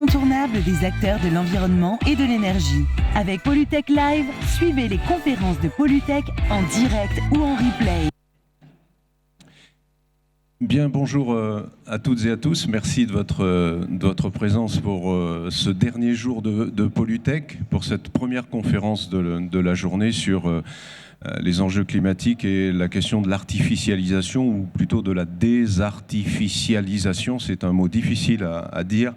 incontournable des acteurs de l'environnement et de l'énergie. Avec Pollutech Live, suivez les conférences de Pollutech en direct ou en replay. Bien, bonjour à toutes et à tous. Merci de votre présence pour ce dernier jour de Pollutech, pour cette première conférence de la journée sur les enjeux climatiques et la question de l'artificialisation, ou plutôt de la désartificialisation, c'est un mot difficile à dire,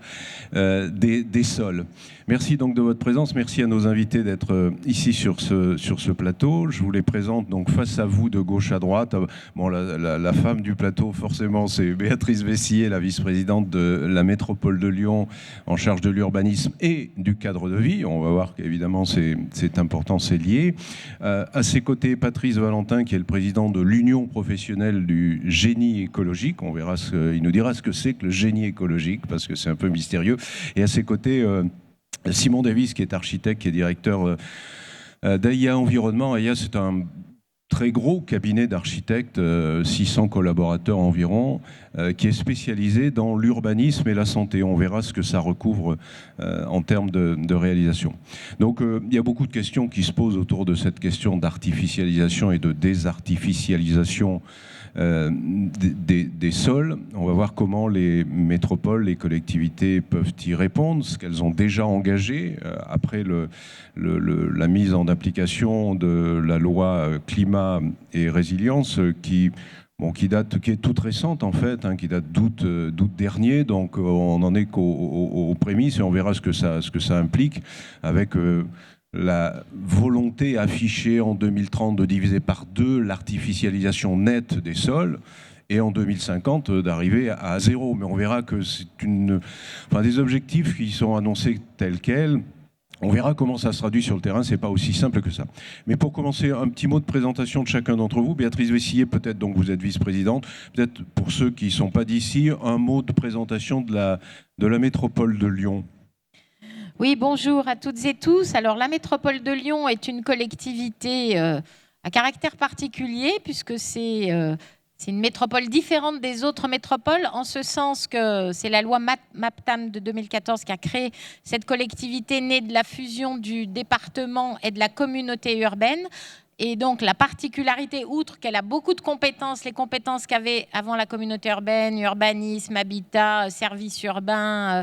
des sols. Merci donc de votre présence, merci à nos invités d'être ici sur ce plateau. Je vous les présente donc face à vous de gauche à droite. Bon, la femme du plateau, forcément, c'est Béatrice Vessier, la vice-présidente de la métropole de Lyon, en charge de l'urbanisme et du cadre de vie. On va voir qu'évidemment c'est important, c'est lié. À ses côtés, Patrice Valentin, qui est le président de l'Union professionnelle du génie écologique. On verra il nous dira ce que c'est que le génie écologique, parce que c'est un peu mystérieux. Et à ses côtés, Simon Davis, qui est architecte, qui est directeur d'AIA Environnement. AIA, c'est un très gros cabinet d'architectes, 600 collaborateurs environ, qui est spécialisé dans l'urbanisme et la santé. On verra ce que ça recouvre en termes de réalisation. Donc il y a beaucoup de questions qui se posent autour de cette question d'artificialisation et de désartificialisation des sols. On va voir comment les métropoles, les collectivités peuvent y répondre, ce qu'elles ont déjà engagé après la mise en application de la loi climat et résilience qui est toute récente en fait, qui date d'août dernier. Donc on n'en est qu'aux prémices et on verra ce que ça implique avec la volonté affichée en 2030 de diviser par 2 l'artificialisation nette des sols et en 2050 d'arriver à 0. Mais on verra que c'est des objectifs qui sont annoncés tels quels. On verra comment ça se traduit sur le terrain, c'est pas aussi simple que ça. Mais pour commencer, un petit mot de présentation de chacun d'entre vous. Béatrice Vessier, peut-être, donc vous êtes vice-présidente. Peut-être pour ceux qui ne sont pas d'ici, un mot de présentation de la métropole de Lyon. Oui, bonjour à toutes et tous. Alors, la métropole de Lyon est une collectivité à caractère particulier puisque c'est une métropole différente des autres métropoles, en ce sens que c'est la loi MAPTAM de 2014 qui a créé cette collectivité née de la fusion du département et de la communauté urbaine. Et donc, la particularité, outre qu'elle a beaucoup de compétences, les compétences qu'avait avant la communauté urbaine, urbanisme, habitat, services urbains,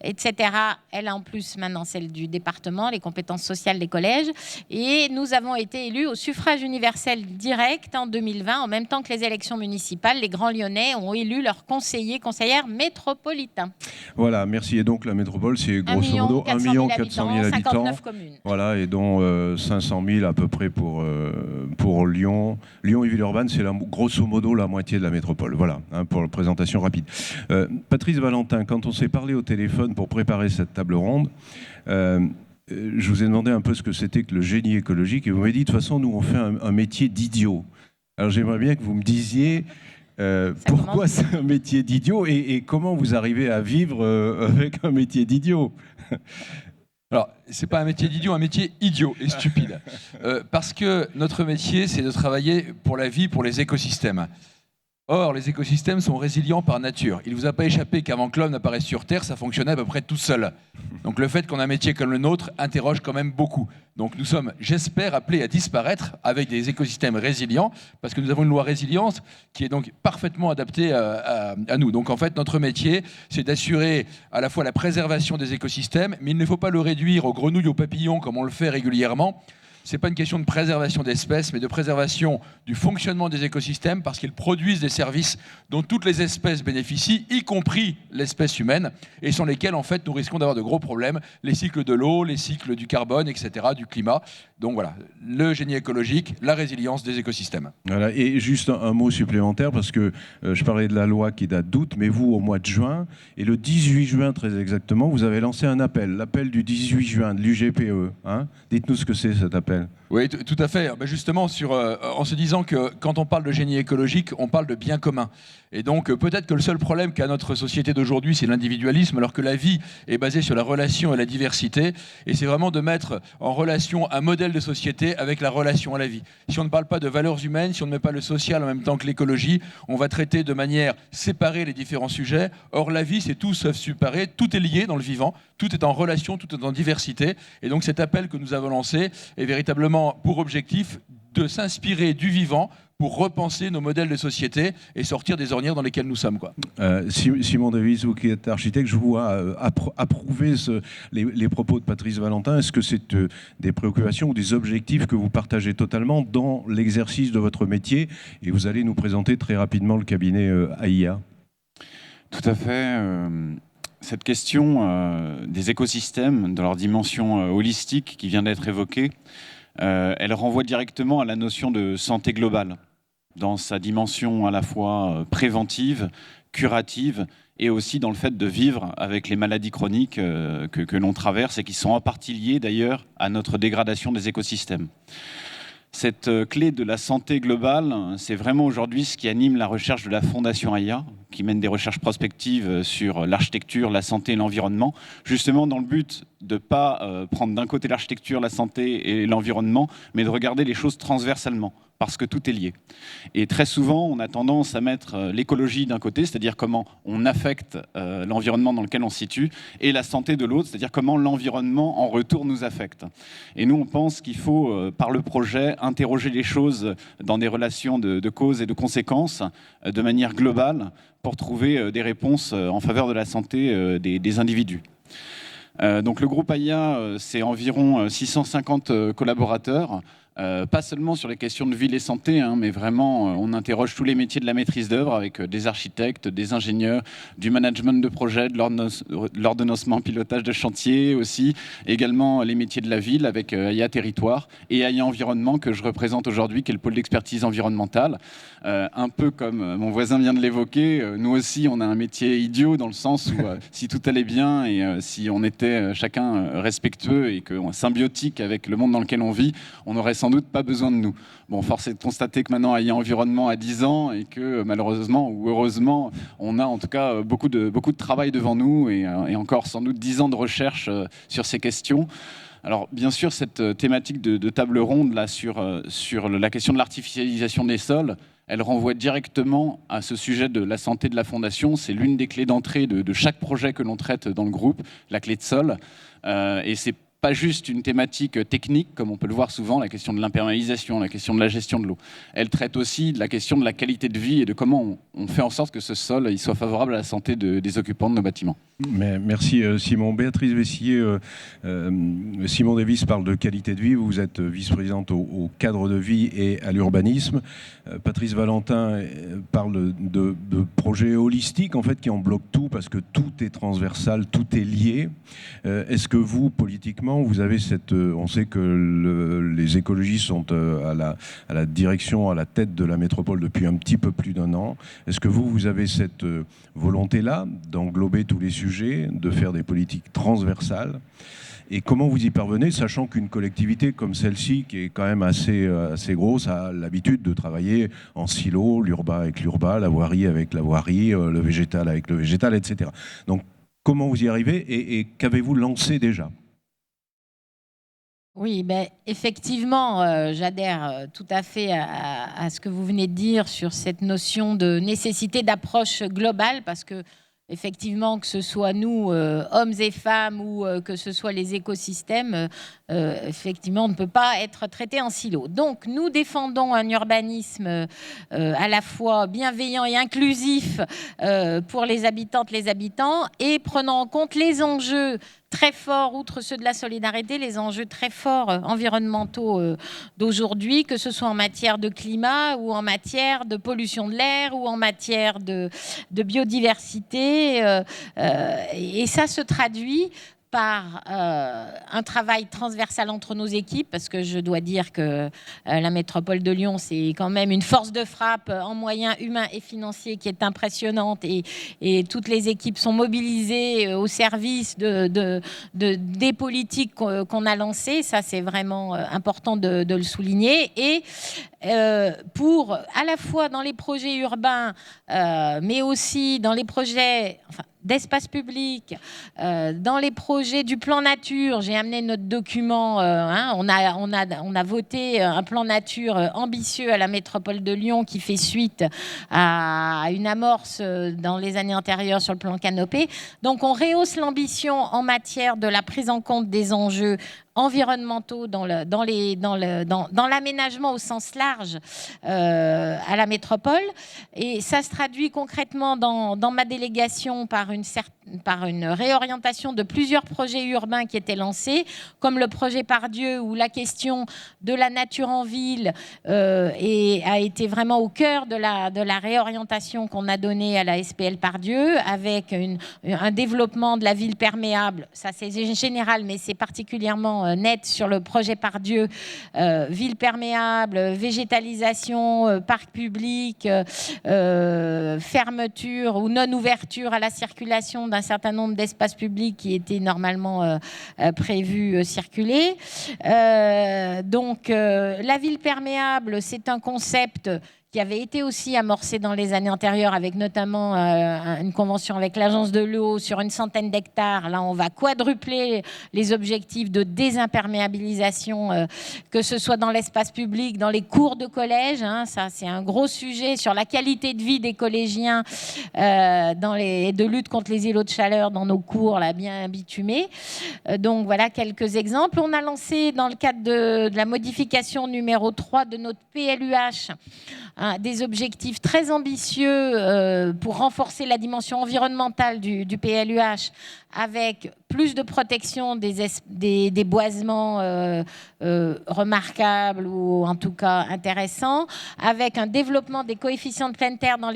etc., elle a en plus maintenant celle du département, les compétences sociales des collèges. Et nous avons été élus au suffrage universel direct en 2020, en même temps que les élections municipales. Les Grands Lyonnais ont élu leurs conseillères métropolitains. Voilà, merci. Et donc, la métropole, c'est grosso modo 1 400 000 habitants. 59 communes. Voilà, et dont 500 000 à peu près pour Lyon. Lyon et Villeurbanne, c'est grosso modo la moitié de la métropole. Voilà, pour la présentation rapide. Patrice Valentin, quand on s'est parlé au téléphone pour préparer cette table ronde, je vous ai demandé un peu ce que c'était que le génie écologique, et vous m'avez dit, de toute façon, nous, on fait un métier d'idiot. Alors, j'aimerais bien que vous me disiez pourquoi c'est un métier d'idiot et comment vous arrivez à vivre avec un métier d'idiot. Alors, c'est pas un métier d'idiot, un métier idiot et stupide. Parce que notre métier, c'est de travailler pour la vie, pour les écosystèmes. Or, les écosystèmes sont résilients par nature. Il ne vous a pas échappé qu'avant que l'homme n'apparaisse sur Terre, ça fonctionnait à peu près tout seul. Donc le fait qu'on a un métier comme le nôtre interroge quand même beaucoup. Donc nous sommes, j'espère, appelés à disparaître avec des écosystèmes résilients, parce que nous avons une loi résilience qui est donc parfaitement adaptée à nous. Donc en fait, notre métier, c'est d'assurer à la fois la préservation des écosystèmes, mais il ne faut pas le réduire aux grenouilles, aux papillons, comme on le fait régulièrement. Ce n'est pas une question de préservation d'espèces, mais de préservation du fonctionnement des écosystèmes, parce qu'ils produisent des services dont toutes les espèces bénéficient, y compris l'espèce humaine, et sans lesquels, en fait, nous risquons d'avoir de gros problèmes, les cycles de l'eau, les cycles du carbone, etc., du climat. Donc voilà, le génie écologique, la résilience des écosystèmes. Voilà, et juste un mot supplémentaire, parce que je parlais de la loi qui date d'août, mais vous, au mois de juin, et le 18 juin très exactement, vous avez lancé un appel, l'appel du 18 juin de l'UGPE. Dites-nous ce que c'est cet appel. Clavel. Oui, tout à fait. Justement, en se disant que quand on parle de génie écologique, on parle de bien commun. Et donc, peut-être que le seul problème qu'a notre société d'aujourd'hui, c'est l'individualisme, alors que la vie est basée sur la relation et la diversité. Et c'est vraiment de mettre en relation un modèle de société avec la relation à la vie. Si on ne parle pas de valeurs humaines, si on ne met pas le social en même temps que l'écologie, on va traiter de manière séparée les différents sujets. Or, la vie, c'est tout sauf séparé. Tout est lié dans le vivant. Tout est en relation, tout est en diversité. Et donc, cet appel que nous avons lancé est véritablement pour objectif de s'inspirer du vivant pour repenser nos modèles de société et sortir des ornières dans lesquelles nous sommes. Simon Davis, vous qui êtes architecte, je vois approuver les propos de Patrice Valentin. Est-ce que c'est des préoccupations ou des objectifs que vous partagez totalement dans l'exercice de votre métier? Et vous allez nous présenter très rapidement le cabinet AIA. Tout à fait. Cette question des écosystèmes, dans leur dimension holistique qui vient d'être évoquée, elle renvoie directement à la notion de santé globale, dans sa dimension à la fois préventive, curative, et aussi dans le fait de vivre avec les maladies chroniques que l'on traverse et qui sont en partie liées d'ailleurs à notre dégradation des écosystèmes. Cette clé de la santé globale, c'est vraiment aujourd'hui ce qui anime la recherche de la Fondation AIA, qui mène des recherches prospectives sur l'architecture, la santé et l'environnement, justement dans le but de ne pas prendre d'un côté l'architecture, la santé et l'environnement, mais de regarder les choses transversalement, parce que tout est lié. Et très souvent, on a tendance à mettre l'écologie d'un côté, c'est-à-dire comment on affecte l'environnement dans lequel on se situe, et la santé de l'autre, c'est-à-dire comment l'environnement en retour nous affecte. Et nous, on pense qu'il faut, par le projet, interroger les choses dans des relations de cause et de conséquences, de manière globale, pour trouver des réponses en faveur de la santé des individus. Donc le groupe AIA, c'est environ 650 collaborateurs, pas seulement sur les questions de ville et santé, mais vraiment on interroge tous les métiers de la maîtrise d'œuvre avec des architectes, des ingénieurs, du management de projet, de l'ordonnancement, pilotage de chantier aussi, également les métiers de la ville avec AIA Territoire et AIA Environnement que je représente aujourd'hui, qui est le pôle d'expertise environnementale. Un peu comme mon voisin vient de l'évoquer, nous aussi on a un métier idiot dans le sens où si tout allait bien et si on était chacun respectueux et symbiotique avec le monde dans lequel on vit, on n'aurait sans doute pas besoin de nous. Bon, force est de constater que maintenant AIA Environnement a 10 ans et que malheureusement ou heureusement, on a en tout cas beaucoup de travail devant nous et encore sans doute 10 ans de recherche sur ces questions. Alors bien sûr, cette thématique de table ronde là, sur la question de l'artificialisation des sols, elle renvoie directement à ce sujet de la santé de la Fondation. C'est l'une des clés d'entrée de chaque projet que l'on traite dans le groupe, la clé de sol. Et c'est pas juste une thématique technique, comme on peut le voir souvent, la question de l'imperméabilisation, la question de la gestion de l'eau. Elle traite aussi de la question de la qualité de vie et de comment on fait en sorte que ce sol il soit favorable à la santé des occupants de nos bâtiments. Merci Simon. Béatrice Vessier, Simon Davis parle de qualité de vie, vous êtes vice-présidente au cadre de vie et à l'urbanisme. Patrice Valentin parle de projets holistiques en fait, qui en bloquent tout parce que tout est transversal, tout est lié. Est-ce que vous, politiquement, vous avez on sait que les écologistes sont à la direction, à la tête de la métropole depuis un petit peu plus d'1 an. Est-ce que vous avez cette volonté-là d'englober tous les sujets, de faire des politiques transversales? Et comment vous y parvenez, sachant qu'une collectivité comme celle-ci, qui est quand même assez grosse, a l'habitude de travailler en silo, l'urbain avec l'urbain, la voirie avec la voirie, le végétal avec le végétal, etc. Donc, comment vous y arrivez et qu'avez-vous lancé déjà ? Oui, effectivement, j'adhère tout à fait à ce que vous venez de dire sur cette notion de nécessité d'approche globale, parce que effectivement, que ce soit nous, hommes et femmes, ou que ce soit les écosystèmes, effectivement, on ne peut pas être traité en silo. Donc, nous défendons un urbanisme à la fois bienveillant et inclusif pour les habitantes, les habitants, et prenant en compte les enjeux très forts, outre ceux de la solidarité, les enjeux très forts environnementaux d'aujourd'hui, que ce soit en matière de climat ou en matière de pollution de l'air ou en matière de biodiversité. Et ça se traduit par un travail transversal entre nos équipes, parce que je dois dire que la métropole de Lyon, c'est quand même une force de frappe en moyens humains et financiers qui est impressionnante, et toutes les équipes sont mobilisées au service des politiques qu'on a lancées. Ça, c'est vraiment important de le souligner. Et pour à la fois dans les projets urbains, mais aussi dans les projets d'espace public, dans les projets du plan nature. J'ai amené notre document. On a voté un plan nature ambitieux à la métropole de Lyon qui fait suite à une amorce dans les années antérieures sur le plan Canopé. Donc on rehausse l'ambition en matière de la prise en compte des enjeux environnementaux dans l'aménagement au sens large à la métropole. Et ça se traduit concrètement dans ma délégation par une réorientation de plusieurs projets urbains qui étaient lancés, comme le projet Pardieu, où la question de la nature en ville a été vraiment au cœur de la réorientation qu'on a donnée à la SPL Pardieu, avec un développement de la ville perméable. Ça, c'est général, mais c'est particulièrement net sur le projet Pardieu. Ville perméable, végétalisation, parc public, fermeture ou non-ouverture à la circulation d'un certain nombre d'espaces publics qui étaient normalement prévus circuler. Donc, la ville perméable, c'est un concept qui avait été aussi amorcé dans les années antérieures, avec notamment une convention avec l'Agence de l'eau sur une centaine d'hectares. Là, on va quadrupler les objectifs de désimperméabilisation, que ce soit dans l'espace public, dans les cours de collège. Ça, c'est un gros sujet sur la qualité de vie des collégiens de lutte contre les îlots de chaleur dans nos cours là, bien bitumés. Donc, voilà quelques exemples. On a lancé, dans le cadre de la modification numéro 3 de notre PLUH, des objectifs très ambitieux pour renforcer la dimension environnementale du PLUH, avec plus de protection des boisements remarquables ou en tout cas intéressants, avec un développement des coefficients de pleine terre dans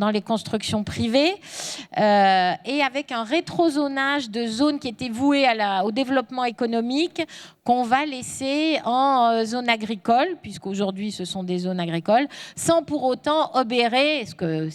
les constructions privées, et avec un rétrozonage de zones qui étaient vouées au développement économique, qu'on va laisser en zone agricole, puisqu'aujourd'hui ce sont des zones agricoles, sans pour autant obérer, ce que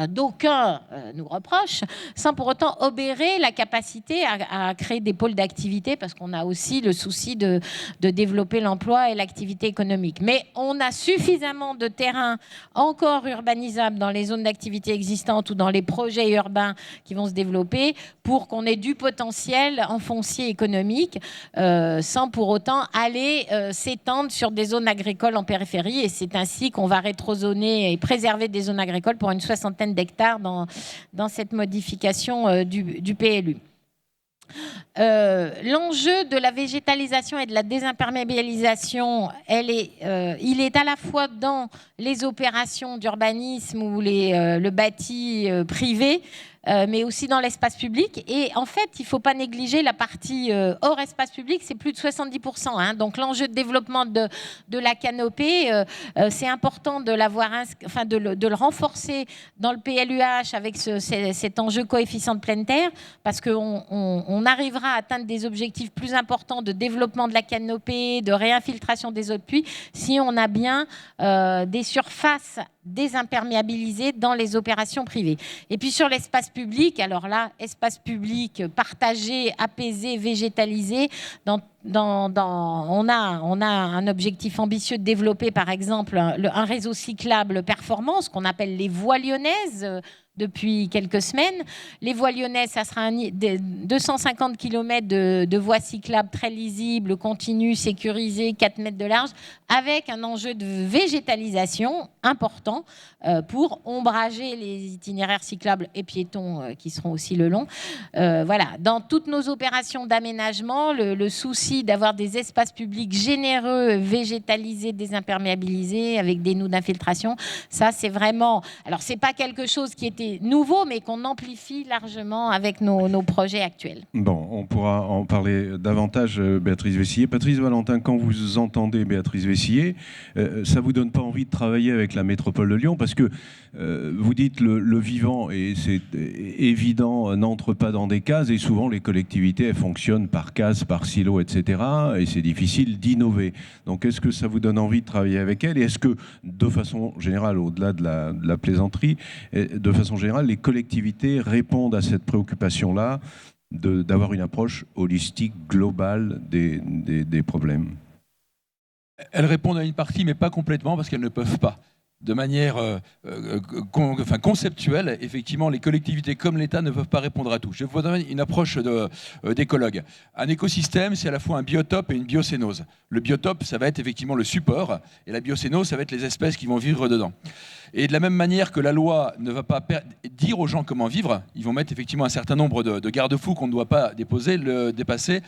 d'aucuns nous reprochent, sans pour autant obérer la capacité à créer des pôles d'activité, parce qu'on a aussi le souci de développer l'emploi et l'activité économique. Mais on a suffisamment de terrain encore urbanisable dans les zones d'activité existantes ou dans les projets urbains qui vont se développer pour qu'on ait du potentiel en foncier économique, sans pour autant aller s'étendre sur des zones agricoles en périphérie. Et c'est ainsi qu'on va rétrozoner et préserver des zones agricoles pour une 60aine d'hectares dans cette modification du PLU. L'enjeu de la végétalisation et de la désimperméabilisation, il est à la fois dans les opérations d'urbanisme ou le bâti privé, mais aussi dans l'espace public. Et en fait, il ne faut pas négliger la partie hors espace public, c'est plus de 70%. Donc l'enjeu de développement de la canopée, c'est important de de le renforcer dans le PLUH avec cet enjeu coefficient de pleine terre, parce qu'on arrivera à atteindre des objectifs plus importants de développement de la canopée, de réinfiltration des eaux de pluie, si on a bien des surfaces désimperméabilisées dans les opérations privées. Et puis sur l'espace public, alors là, espace public partagé, apaisé, végétalisé, on a un objectif ambitieux de développer, par exemple, un réseau cyclable performant, ce qu'on appelle les voies lyonnaises, depuis quelques semaines. Les voies lyonnaises, ça sera 250 km de voies cyclables très lisibles, continues, sécurisées, 4 mètres de large, avec un enjeu de végétalisation important pour ombrager les itinéraires cyclables et piétons qui seront aussi le long. Voilà. Dans toutes nos opérations d'aménagement, le souci d'avoir des espaces publics généreux, végétalisés, désimperméabilisés, avec des nous d'infiltration, ça c'est vraiment... Alors c'est pas quelque chose qui était est nouveau, mais qu'on amplifie largement avec nos projets actuels. Bon, on pourra en parler davantage, Béatrice Vessillier. Patrice Valentin, quand vous entendez Béatrice Vessillier, ça ne vous donne pas envie de travailler avec la métropole de Lyon, parce que vous dites le vivant, et c'est évident, n'entre pas dans des cases, et souvent les collectivités, elles fonctionnent par cases, par silos, etc., et c'est difficile d'innover. Donc est-ce que ça vous donne envie de travailler avec elles, et est-ce que, de façon générale, au-delà de la plaisanterie, de façon générale, les collectivités répondent à cette préoccupation-là d'avoir une approche holistique, globale des problèmes? Elles répondent à une partie, mais pas complètement, parce qu'elles ne peuvent pas. De manière conceptuelle, effectivement, les collectivités comme l'État ne peuvent pas répondre à tout. Je vous donne une approche d'écologue. Un écosystème, c'est à la fois un biotope et une biocénose. Le biotope, ça va être effectivement le support, et la biocénose, ça va être les espèces qui vont vivre dedans. Et de la même manière que la loi ne va pas dire aux gens comment vivre, ils vont mettre effectivement un certain nombre de garde-fous qu'on ne doit pas dépasser.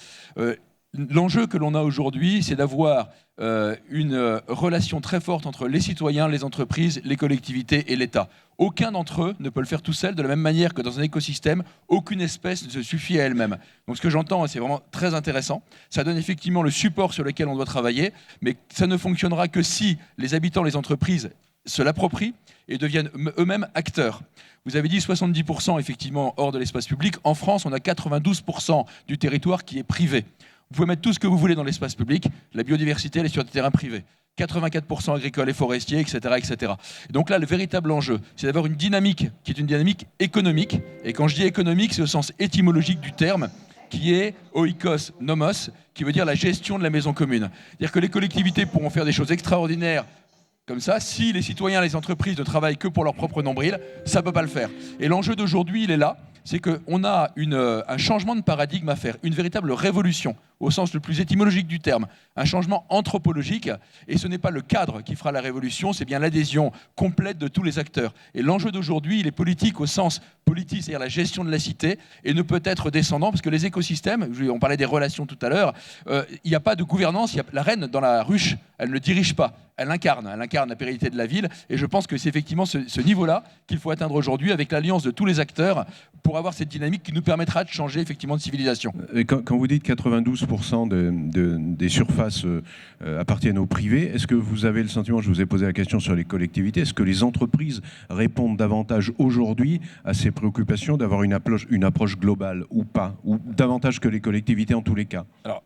L'enjeu que l'on a aujourd'hui, c'est d'avoir une relation très forte entre les citoyens, les entreprises, les collectivités et l'État. Aucun d'entre eux ne peut le faire tout seul, de la même manière que dans un écosystème, aucune espèce ne se suffit à elle-même. Donc ce que j'entends, c'est vraiment très intéressant. Ça donne effectivement le support sur lequel on doit travailler, mais ça ne fonctionnera que si les habitants, les entreprises se l'approprient et deviennent eux-mêmes acteurs. Vous avez dit 70% effectivement hors de l'espace public. En France, on a 92% du territoire qui est privé. Vous pouvez mettre tout ce que vous voulez dans l'espace public, la biodiversité, elle est sur des terrains privés. 84% agricoles et forestiers, etc., etc. Et donc là, le véritable enjeu, c'est d'avoir une dynamique qui est une dynamique économique. Et quand je dis économique, c'est au sens étymologique du terme, qui est oikos nomos, qui veut dire la gestion de la maison commune. C'est-à-dire que les collectivités pourront faire des choses extraordinaires comme ça. Si les citoyens, les entreprises ne travaillent que pour leur propre nombril, ça ne peut pas le faire. Et l'enjeu d'aujourd'hui, il est là. C'est qu'on a un changement de paradigme à faire, une véritable révolution, au sens le plus étymologique du terme, un changement anthropologique, et ce n'est pas le cadre qui fera la révolution, c'est bien l'adhésion complète de tous les acteurs. Et l'enjeu d'aujourd'hui, il est politique au sens politique, c'est-à-dire la gestion de la cité, et ne peut être descendant, parce que les écosystèmes, on parlait des relations tout à l'heure, il n'y a pas de gouvernance, la reine dans la ruche, elle ne dirige pas, elle incarne la pérennité de la ville, et je pense que c'est effectivement ce niveau-là qu'il faut atteindre aujourd'hui avec l'alliance de tous les acteurs pour avoir cette dynamique qui nous permettra de changer effectivement de civilisation. Et quand vous dites 92% des surfaces appartiennent au privé, est-ce que vous avez le sentiment, je vous ai posé la question sur les collectivités, est-ce que les entreprises répondent davantage aujourd'hui à ces préoccupations d'avoir une approche globale ou pas, ou davantage que les collectivités en tous les cas? Alors,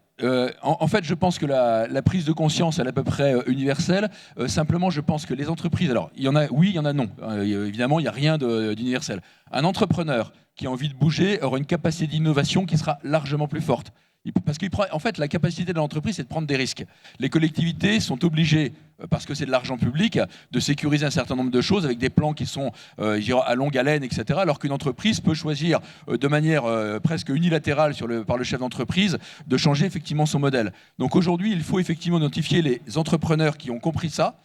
en fait, je pense que la prise de conscience elle est à peu près universelle. Simplement, je pense que les entreprises, alors il y en a oui, il y en a non. Évidemment, il n'y a rien d'universel. Un entrepreneur qui a envie de bouger aura une capacité d'innovation qui sera largement plus forte. Parce qu'en fait, la capacité de l'entreprise, c'est de prendre des risques. Les collectivités sont obligées, parce que c'est de l'argent public, de sécuriser un certain nombre de choses avec des plans qui sont à longue haleine, etc. Alors qu'une entreprise peut choisir de manière presque unilatérale par le chef d'entreprise de changer effectivement son modèle. Donc aujourd'hui, il faut effectivement identifier les entrepreneurs qui ont compris ça,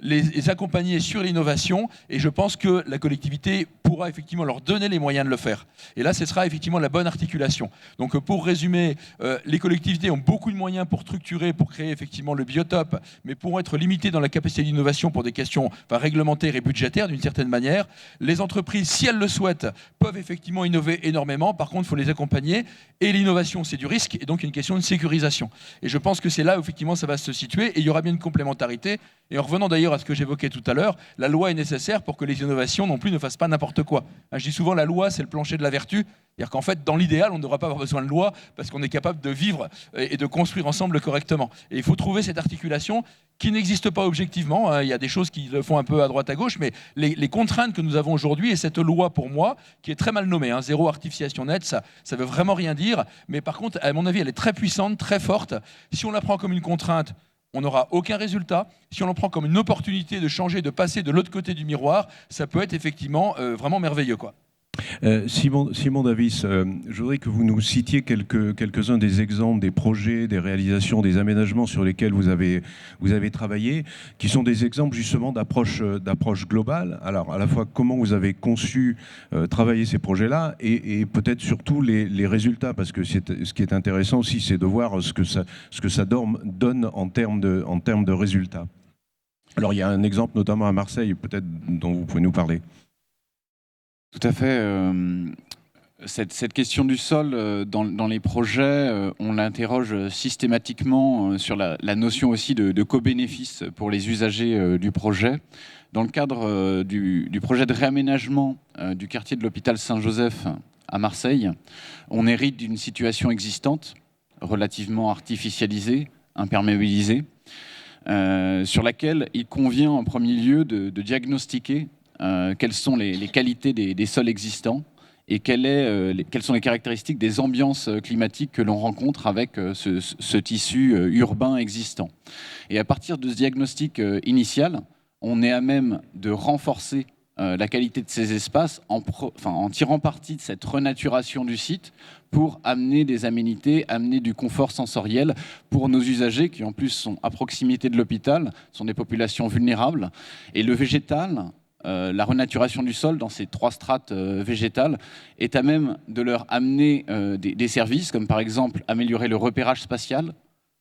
les accompagner sur l'innovation, et je pense que la collectivité pourra effectivement leur donner les moyens de le faire. Et là, ce sera effectivement la bonne articulation. Donc pour résumer, les collectivités ont beaucoup de moyens pour structurer, pour créer effectivement le biotope, mais pourront être limitées dans la capacité d'innovation pour des questions réglementaires et budgétaires d'une certaine manière. Les entreprises, si elles le souhaitent, peuvent effectivement innover énormément. Par contre, il faut les accompagner. Et l'innovation, c'est du risque, et donc une question de sécurisation. Et je pense que c'est là où effectivement ça va se situer, et il y aura bien une complémentarité. Et en revenant d'ailleurs à ce que j'évoquais tout à l'heure, la loi est nécessaire pour que les innovations non plus ne fassent pas n'importe quoi. Je dis souvent la loi, c'est le plancher de la vertu. C'est-à-dire qu'en fait, dans l'idéal, on ne devra pas avoir besoin de loi parce qu'on est capable de vivre et de construire ensemble correctement. Et il faut trouver cette articulation qui n'existe pas objectivement. Il y a des choses qui le font un peu à droite à gauche, mais les contraintes que nous avons aujourd'hui et cette loi, pour moi, qui est très mal nommée, zéro artificialisation nette, ça veut vraiment rien dire. Mais par contre, à mon avis, elle est très puissante, très forte. Si on la prend comme une contrainte, on n'aura aucun résultat. Si on l'en prend comme une opportunité de changer, de passer de l'autre côté du miroir, ça peut être effectivement vraiment merveilleux, quoi. Simon Davis, je voudrais que vous nous citiez quelques-uns des exemples, des projets, des réalisations, des aménagements sur lesquels vous avez travaillé, qui sont des exemples justement d'approche globale. Alors, à la fois, comment vous avez conçu travailler ces projets-là et peut-être surtout les résultats, parce que ce qui est intéressant aussi, c'est de voir ce que ça donne en termes de résultats. Alors, il y a un exemple notamment à Marseille, peut-être, dont vous pouvez nous parler. Tout à fait. Cette question du sol, dans les projets, on l'interroge systématiquement sur la notion aussi de co-bénéfice pour les usagers du projet. Dans le cadre du projet de réaménagement du quartier de l'hôpital Saint-Joseph à Marseille, on hérite d'une situation existante, relativement artificialisée, imperméabilisée, sur laquelle il convient en premier lieu de diagnostiquer quelles sont les qualités des sols existants et quelles sont les caractéristiques des ambiances climatiques que l'on rencontre avec ce tissu urbain existant. Et à partir de ce diagnostic initial, on est à même de renforcer la qualité de ces espaces en tirant parti de cette renaturation du site pour amener des aménités, amener du confort sensoriel pour nos usagers qui en plus sont à proximité de l'hôpital, sont des populations vulnérables. Et le végétal, la renaturation du sol dans ces 3 strates végétales est à même de leur amener des services comme par exemple améliorer le repérage spatial,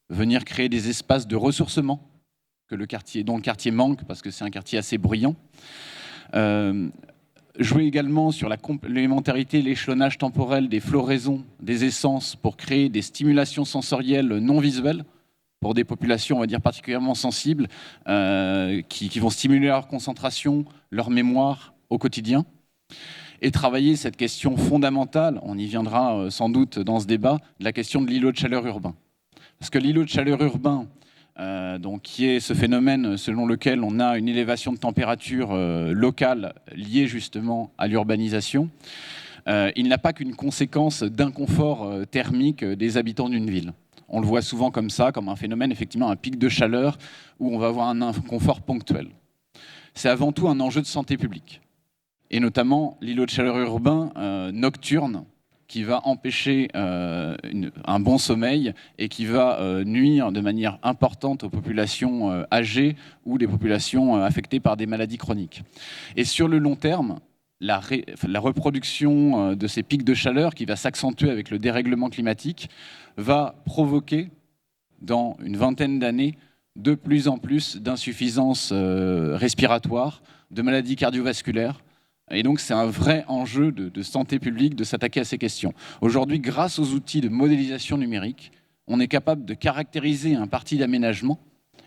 venir créer des espaces de ressourcement dont le quartier manque parce que c'est un quartier assez bruyant. Jouer également sur la complémentarité, l'échelonnage temporel des floraisons, des essences pour créer des stimulations sensorielles non visuelles pour des populations, on va dire, particulièrement sensibles, qui vont stimuler leur concentration, leur mémoire au quotidien. Et travailler cette question fondamentale, on y viendra sans doute dans ce débat, de la question de l'îlot de chaleur urbain. Parce que l'îlot de chaleur urbain, qui est ce phénomène selon lequel on a une élévation de température locale liée justement à l'urbanisation, il n'a pas qu'une conséquence d'inconfort thermique des habitants d'une ville. On le voit souvent comme ça, comme un phénomène, effectivement, un pic de chaleur où on va avoir un inconfort ponctuel. C'est avant tout un enjeu de santé publique, et notamment l'îlot de chaleur urbain nocturne, qui va empêcher un bon sommeil et qui va nuire de manière importante aux populations âgées ou des populations affectées par des maladies chroniques. Et sur le long terme, la reproduction de ces pics de chaleur qui va s'accentuer avec le dérèglement climatique va provoquer, dans une vingtaine d'années, de plus en plus d'insuffisances respiratoires, de maladies cardiovasculaires. Et donc, c'est un vrai enjeu de santé publique de s'attaquer à ces questions. Aujourd'hui, grâce aux outils de modélisation numérique, on est capable de caractériser un parti d'aménagement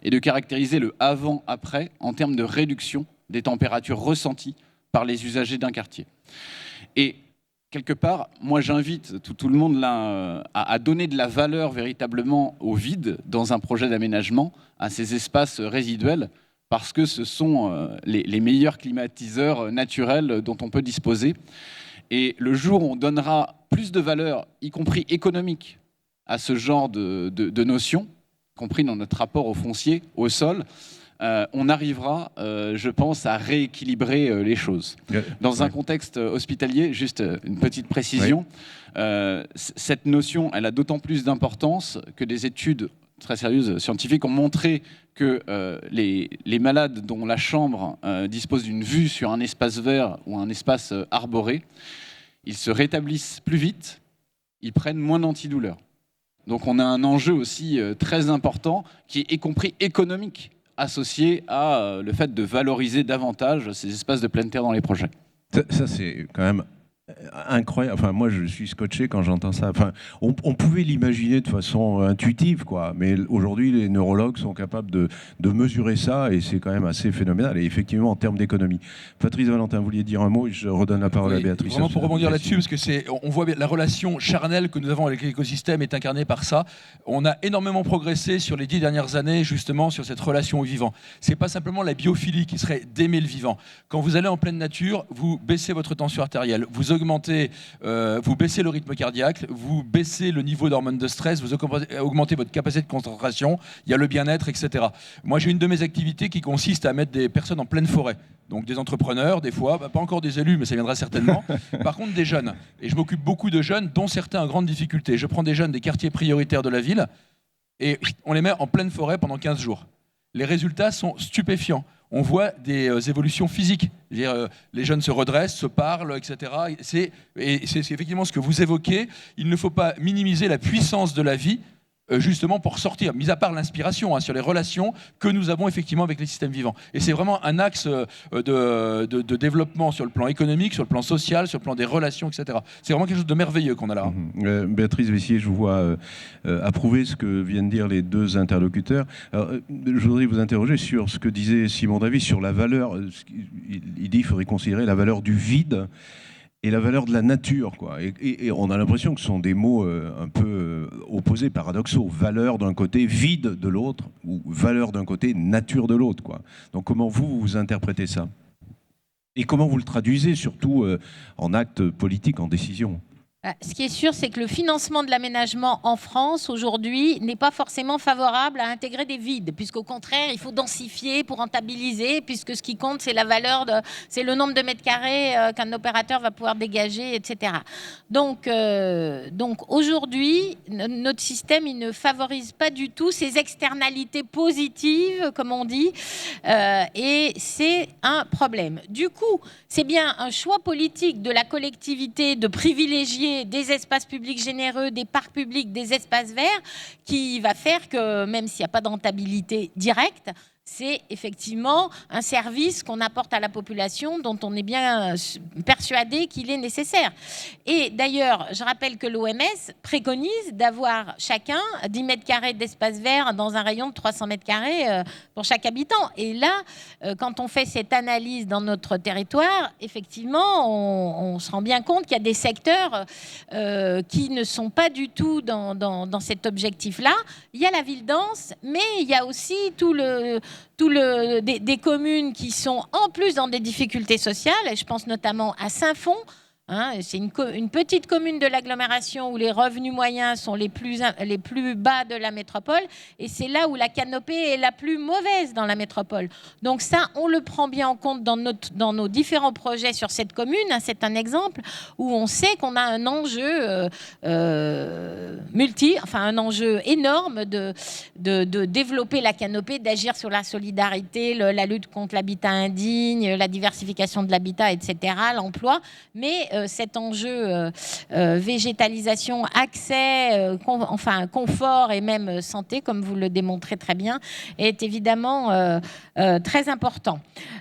et de caractériser le avant-après en termes de réduction des températures ressenties par les usagers d'un quartier. Et quelque part, moi, j'invite tout le monde là à donner de la valeur véritablement au vide dans un projet d'aménagement, à ces espaces résiduels, parce que ce sont les meilleurs climatiseurs naturels dont on peut disposer. Et le jour où on donnera plus de valeur, y compris économique, à ce genre de notions, y compris dans notre rapport au foncier, au sol, on arrivera, je pense, à rééquilibrer les choses. Dans un contexte hospitalier, juste une petite précision, cette notion, elle a d'autant plus d'importance que des études très sérieuses scientifiques ont montré que les malades dont la chambre dispose d'une vue sur un espace vert ou un espace arboré, ils se rétablissent plus vite, ils prennent moins d'antidouleurs. Donc on a un enjeu aussi très important qui est y compris économique, associé à le fait de valoriser davantage ces espaces de pleine terre dans les projets. Ça c'est quand même incroyable. Enfin, moi, je suis scotché quand j'entends ça. Enfin, on pouvait l'imaginer de façon intuitive, quoi. Mais aujourd'hui, les neurologues sont capables de mesurer ça, et c'est quand même assez phénoménal. Et effectivement, en termes d'économie. Patrice Valentin, vous vouliez dire un mot? Je redonne la parole à Béatrice. Vraiment pour rebondir là-dessus, parce que on voit bien la relation charnelle que nous avons avec l'écosystème est incarnée par ça. On a énormément progressé sur les 10 dernières années, justement, sur cette relation au vivant. C'est pas simplement la biophilie qui serait d'aimer le vivant. Quand vous allez en pleine nature, vous baissez votre tension artérielle, vous baissez le rythme cardiaque, vous baissez le niveau d'hormones de stress, vous augmentez votre capacité de concentration, il y a le bien-être, etc. Moi, j'ai une de mes activités qui consiste à mettre des personnes en pleine forêt. Donc des entrepreneurs, des fois, pas encore des élus, mais ça viendra certainement. Par contre, des jeunes. Et je m'occupe beaucoup de jeunes, dont certains en grande difficulté. Je prends des jeunes des quartiers prioritaires de la ville et on les met en pleine forêt pendant 15 jours. Les résultats sont stupéfiants. On voit des évolutions physiques. Les jeunes se redressent, se parlent, etc. C'est effectivement ce que vous évoquez. Il ne faut pas minimiser la puissance de la vie justement pour sortir, mis à part l'inspiration, sur les relations que nous avons effectivement avec les systèmes vivants. Et c'est vraiment un axe de développement sur le plan économique, sur le plan social, sur le plan des relations, etc. C'est vraiment quelque chose de merveilleux qu'on a là. Béatrice Vessier, je vous vois approuver ce que viennent dire les deux interlocuteurs. Alors, je voudrais vous interroger sur ce que disait Simon Davis, sur la valeur. Il dit qu'il faudrait considérer la valeur du vide et la valeur de la nature, quoi. Et on a l'impression que ce sont des mots un peu opposés, paradoxaux. Valeur d'un côté, vide de l'autre, ou valeur d'un côté, nature de l'autre, quoi. Donc comment vous interprétez ça? Et comment vous le traduisez, surtout en actes politiques, en décisions? Ce qui est sûr, c'est que le financement de l'aménagement en France, aujourd'hui, n'est pas forcément favorable à intégrer des vides, puisqu'au contraire, il faut densifier pour rentabiliser, puisque ce qui compte, c'est la valeur, c'est le nombre de mètres carrés qu'un opérateur va pouvoir dégager, etc. Donc aujourd'hui, notre système, il ne favorise pas du tout ces externalités positives, comme on dit, et c'est un problème. Du coup, c'est bien un choix politique de la collectivité de privilégier des espaces publics généreux, des parcs publics, des espaces verts, qui va faire que, même s'il n'y a pas de rentabilité directe, c'est effectivement un service qu'on apporte à la population dont on est bien persuadé qu'il est nécessaire. Et d'ailleurs, je rappelle que l'OMS préconise d'avoir chacun 10 mètres carrés d'espace vert dans un rayon de 300 mètres carrés pour chaque habitant. Et là, quand on fait cette analyse dans notre territoire, effectivement, on se rend bien compte qu'il y a des secteurs qui ne sont pas du tout dans cet objectif-là. Il y a la ville dense, mais il y a aussi des communes qui sont en plus dans des difficultés sociales, et je pense notamment à Saint-Fond. C'est une petite commune de l'agglomération où les revenus moyens sont les plus bas de la métropole, et c'est là où la canopée est la plus mauvaise dans la métropole. Donc ça, on le prend bien en compte dans nos différents projets sur cette commune. C'est un exemple où on sait qu'on a un enjeu un enjeu énorme de développer la canopée, d'agir sur la solidarité, la lutte contre l'habitat indigne, la diversification de l'habitat, etc., l'emploi, mais cet enjeu végétalisation, accès, confort et même santé, comme vous le démontrez très bien, est évidemment très important.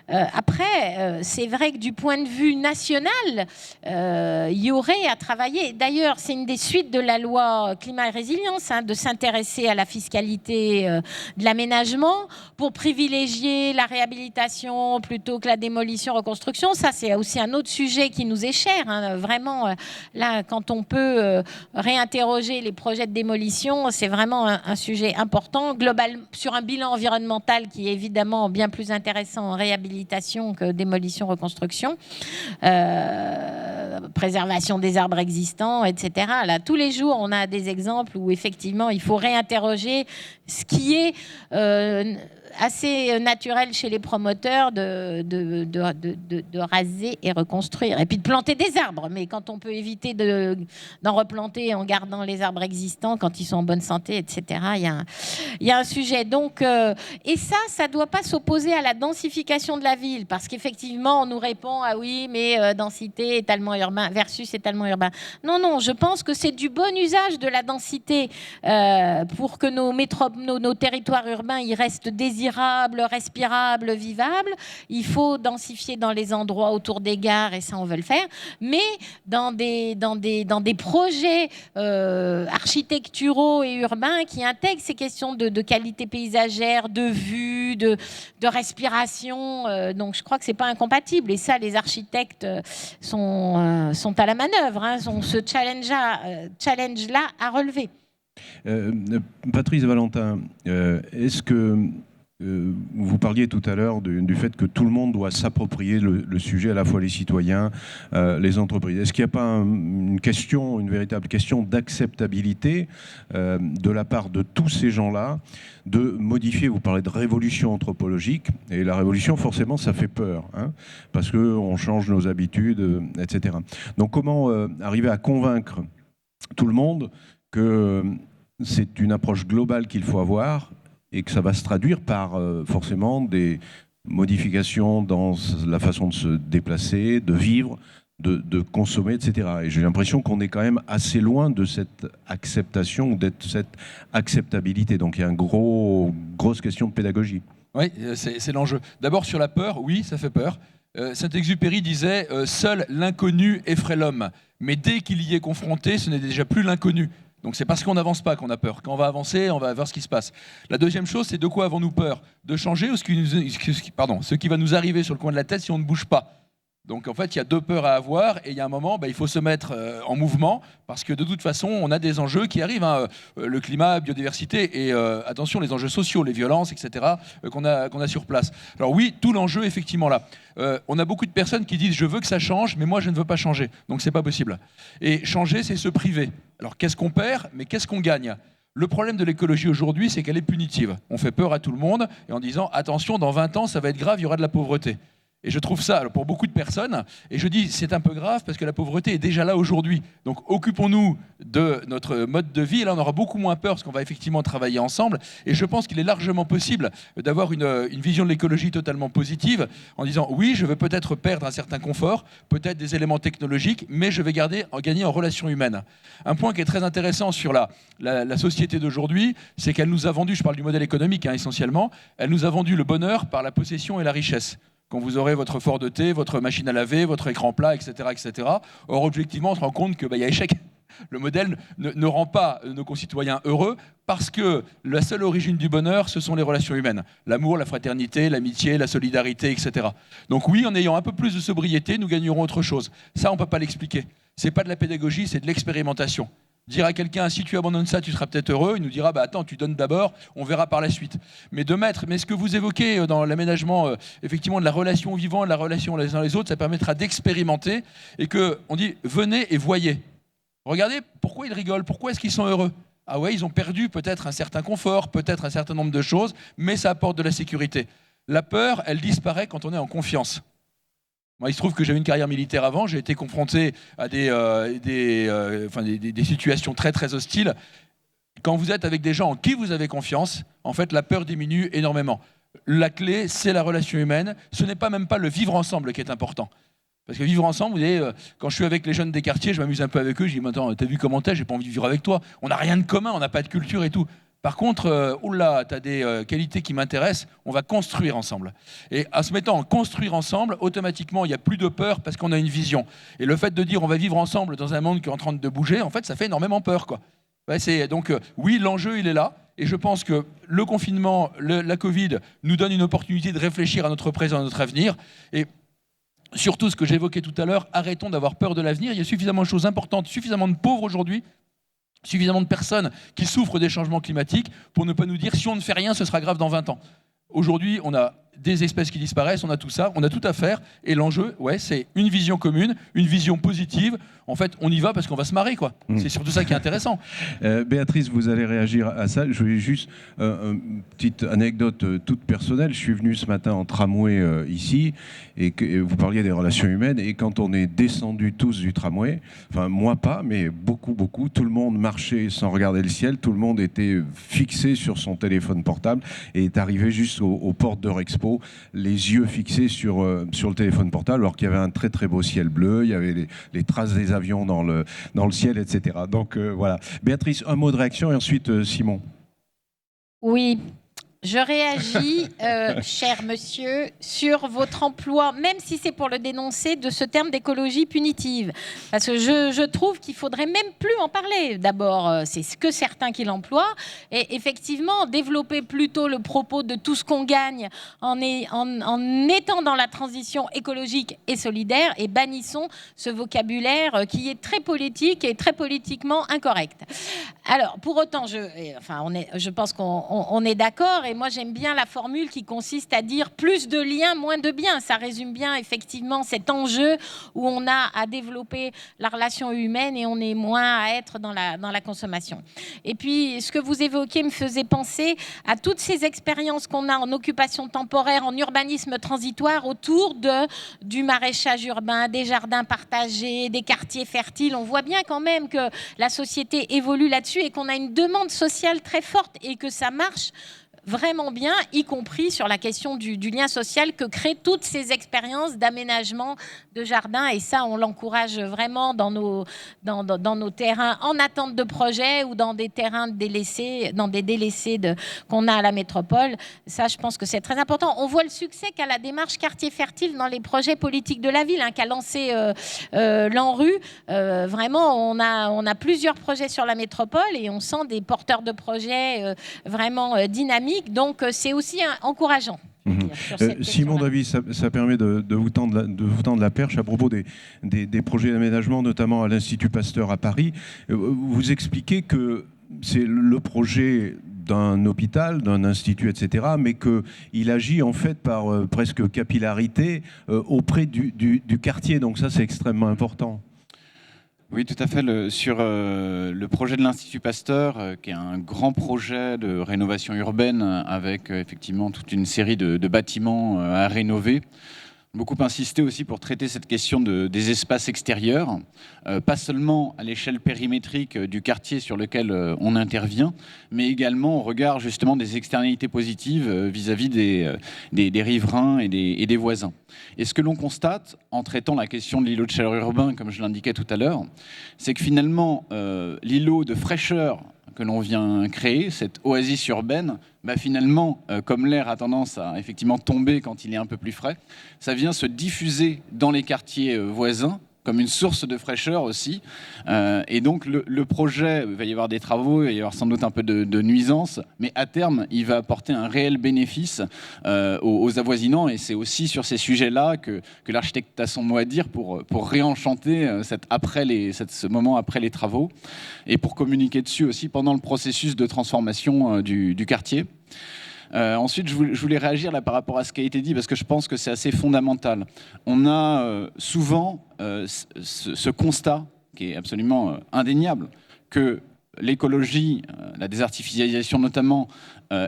Après, c'est vrai que du point de vue national, il y aurait à travailler. D'ailleurs, c'est une des suites de la loi climat et résilience, de s'intéresser à la fiscalité de l'aménagement pour privilégier la réhabilitation plutôt que la démolition, reconstruction. Ça, c'est aussi un autre sujet qui nous est cher. Vraiment, là, quand on peut réinterroger les projets de démolition, c'est vraiment un sujet important, global, sur un bilan environnemental qui est évidemment bien plus intéressant en réhabilitation que démolition, reconstruction, préservation des arbres existants, etc. Là, tous les jours, on a des exemples où effectivement, il faut réinterroger ce qui est assez naturel chez les promoteurs de raser et reconstruire, et puis de planter des arbres. Mais quand on peut éviter d'en replanter en gardant les arbres existants quand ils sont en bonne santé, etc., il y a un sujet. Donc, et ça ne doit pas s'opposer à la densification de la ville, parce qu'effectivement, on nous répond « Ah oui, mais densité, étalement urbain versus étalement urbain ». Non, je pense que c'est du bon usage de la densité pour que nos territoires urbains ils restent désirables, respirables, vivables. Il faut densifier dans les endroits autour des gares, et ça, on veut le faire. Mais dans des projets architecturaux et urbains qui intègrent ces questions de qualité paysagère, de vue, de respiration. Donc, je crois que c'est pas incompatible. Et ça, les architectes sont à la manœuvre, ont ce challenge-là à relever. Patrice Valentin, est-ce que vous parliez tout à l'heure du fait que tout le monde doit s'approprier le sujet, à la fois les citoyens, les entreprises. Est-ce qu'il n'y a pas une véritable question d'acceptabilité de la part de tous ces gens-là de modifier, vous parlez de révolution anthropologique, et la révolution, forcément, ça fait peur, parce qu'on change nos habitudes, etc. Donc comment arriver à convaincre tout le monde que c'est une approche globale qu'il faut avoir, et que ça va se traduire par forcément des modifications dans la façon de se déplacer, de vivre, de consommer, etc. Et j'ai l'impression qu'on est quand même assez loin de cette acceptation, de cette acceptabilité. Donc il y a une grosse question de pédagogie. Oui, c'est l'enjeu. D'abord sur la peur, oui, ça fait peur. Saint-Exupéry disait « Seul l'inconnu effraie l'homme ». Mais dès qu'il y est confronté, ce n'est déjà plus l'inconnu. Donc c'est parce qu'on n'avance pas qu'on a peur. Quand on va avancer, on va voir ce qui se passe. La deuxième chose, c'est de quoi avons-nous peur? De changer ou ce qui va nous arriver sur le coin de la tête si on ne bouge pas. Donc en fait, il y a deux peurs à avoir et il y a un moment, il faut se mettre en mouvement parce que de toute façon, on a des enjeux qui arrivent, le climat, la biodiversité et attention, les enjeux sociaux, les violences, etc. Qu'on a sur place. Alors oui, tout l'enjeu effectivement là. On a beaucoup de personnes qui disent je veux que ça change, mais moi je ne veux pas changer. Donc c'est pas possible. Et changer, c'est se priver. Alors qu'est-ce qu'on perd, mais qu'est-ce qu'on gagne? Le problème de l'écologie aujourd'hui, c'est qu'elle est punitive. On fait peur à tout le monde et en disant attention, dans 20 ans, ça va être grave, il y aura de la pauvreté. Et je trouve ça, pour beaucoup de personnes, et je dis c'est un peu grave parce que la pauvreté est déjà là aujourd'hui. Donc occupons-nous de notre mode de vie, et là on aura beaucoup moins peur parce qu'on va effectivement travailler ensemble. Et je pense qu'il est largement possible d'avoir une vision de l'écologie totalement positive en disant oui, je veux peut-être perdre un certain confort, peut-être des éléments technologiques, mais je vais gagner en relations humaines. Un point qui est très intéressant sur la société d'aujourd'hui, c'est qu'elle nous a vendu, je parle du modèle économique essentiellement, elle nous a vendu le bonheur par la possession et la richesse. Quand vous aurez votre fort de thé, votre machine à laver, votre écran plat, etc. etc. Or, objectivement, on se rend compte qu'il y a échec. Le modèle ne rend pas nos concitoyens heureux parce que la seule origine du bonheur, ce sont les relations humaines. L'amour, la fraternité, l'amitié, la solidarité, etc. Donc oui, en ayant un peu plus de sobriété, nous gagnerons autre chose. Ça, on ne peut pas l'expliquer. Ce n'est pas de la pédagogie, c'est de l'expérimentation. Dire à quelqu'un, si tu abandonnes ça, tu seras peut-être heureux, il nous dira, attends, tu donnes d'abord, on verra par la suite. Mais ce que vous évoquez dans l'aménagement, effectivement, de la relation vivante, de la relation les uns les autres, ça permettra d'expérimenter et qu'on dit, venez et voyez. Regardez, pourquoi ils rigolent, pourquoi est-ce qu'ils sont heureux? Ah ouais, ils ont perdu peut-être un certain confort, peut-être un certain nombre de choses, mais ça apporte de la sécurité. La peur, elle disparaît quand on est en confiance. Moi, il se trouve que j'avais une carrière militaire avant, j'ai été confronté à des situations très très hostiles. Quand vous êtes avec des gens en qui vous avez confiance, en fait, la peur diminue énormément. La clé, c'est la relation humaine. Ce n'est pas même pas le vivre ensemble qui est important. Parce que vivre ensemble, vous voyez, quand je suis avec les jeunes des quartiers, je m'amuse un peu avec eux, je dis, attends, t'as vu comment t'es, j'ai pas envie de vivre avec toi. On n'a rien de commun, on n'a pas de culture et tout. Par contre, tu as des qualités qui m'intéressent, on va construire ensemble. Et en se mettant à construire ensemble, automatiquement, il n'y a plus de peur parce qu'on a une vision. Et le fait de dire on va vivre ensemble dans un monde qui est en train de bouger, en fait, ça fait énormément peur, quoi. Ouais, donc, oui, l'enjeu, il est là. Et je pense que le confinement, la Covid, nous donne une opportunité de réfléchir à notre présent, à notre avenir. Et surtout, ce que j'évoquais tout à l'heure, arrêtons d'avoir peur de l'avenir. Il y a suffisamment de choses importantes, suffisamment de pauvres aujourd'hui, suffisamment de personnes qui souffrent des changements climatiques pour ne pas nous dire si on ne fait rien, ce sera grave dans 20 ans. Aujourd'hui, on a des espèces qui disparaissent, on a tout ça, on a tout à faire. Et l'enjeu, c'est une vision commune, une vision positive. En fait, on y va parce qu'on va se marrer, quoi. C'est surtout ça qui est intéressant. Béatrice, vous allez réagir à ça. Je voulais juste une petite anecdote toute personnelle. Je suis venu ce matin en tramway ici et vous parliez des relations humaines. Et quand on est descendu tous du tramway, enfin moi pas, mais beaucoup, tout le monde marchait sans regarder le ciel. Tout le monde était fixé sur son téléphone portable et est arrivé juste aux portes d'Eurexpo, les yeux fixés sur le téléphone portable, alors qu'il y avait un très très beau ciel bleu, il y avait les traces des avions dans le ciel, etc. Donc voilà. Béatrice, un mot de réaction et ensuite Simon. Oui. Je réagis, cher monsieur, sur votre emploi, même si c'est pour le dénoncer, de ce terme d'écologie punitive. Parce que je trouve qu'il ne faudrait même plus en parler. D'abord, c'est ce que certains qui l'emploient. Et effectivement, développer plutôt le propos de tout ce qu'on gagne en étant dans la transition écologique et solidaire, et bannissons ce vocabulaire qui est très politique et très politiquement incorrect. Alors, pour autant, je pense qu'on est d'accord. Et moi, j'aime bien la formule qui consiste à dire plus de liens, moins de biens. Ça résume bien, effectivement, cet enjeu où on a à développer la relation humaine et on est moins à être dans la consommation. Et puis, ce que vous évoquez me faisait penser à toutes ces expériences qu'on a en occupation temporaire, en urbanisme transitoire autour du maraîchage urbain, des jardins partagés, des quartiers fertiles. On voit bien quand même que la société évolue là-dessus et qu'on a une demande sociale très forte et que ça marche vraiment bien, y compris sur la question du lien social que créent toutes ces expériences d'aménagement de jardin. Et ça, on l'encourage vraiment dans nos terrains en attente de projet ou dans des terrains délaissés, dans des délaissés qu'on a à la métropole. Ça, je pense que c'est très important. On voit le succès qu'a la démarche Quartier Fertile dans les projets politiques de la ville, qu'a lancé l'ANRU. Vraiment, on a plusieurs projets sur la métropole et on sent des porteurs de projets vraiment dynamiques. Donc, c'est aussi encourageant. Simon Davis, ça permet de vous tendre la perche à propos des projets d'aménagement, notamment à l'Institut Pasteur à Paris. Vous expliquez que c'est le projet d'un hôpital, d'un institut, etc., mais qu'il agit en fait par presque capillarité auprès du quartier. Donc ça, c'est extrêmement important. Oui, tout à fait. Sur le projet de l'Institut Pasteur, qui est un grand projet de rénovation urbaine avec effectivement toute une série de bâtiments à rénover, beaucoup insisté aussi pour traiter cette question des espaces extérieurs, pas seulement à l'échelle périmétrique du quartier sur lequel on intervient, mais également au regard justement des externalités positives vis-à-vis des riverains et des voisins. Et ce que l'on constate en traitant la question de l'îlot de chaleur urbain, comme je l'indiquais tout à l'heure, c'est que finalement l'îlot de fraîcheur que l'on vient créer, cette oasis urbaine, finalement, comme l'air a tendance à effectivement tomber quand il est un peu plus frais, ça vient se diffuser dans les quartiers voisins, comme une source de fraîcheur aussi. Et donc le projet, il va y avoir des travaux, il va y avoir sans doute un peu de nuisances, mais à terme, il va apporter un réel bénéfice aux avoisinants. Et c'est aussi sur ces sujets-là que l'architecte a son mot à dire pour réenchanter ce moment après les travaux et pour communiquer dessus aussi pendant le processus de transformation du quartier. Ensuite, je voulais réagir là par rapport à ce qui a été dit, parce que je pense que c'est assez fondamental. On a souvent ce constat, qui est absolument indéniable, que l'écologie, la désartificialisation notamment,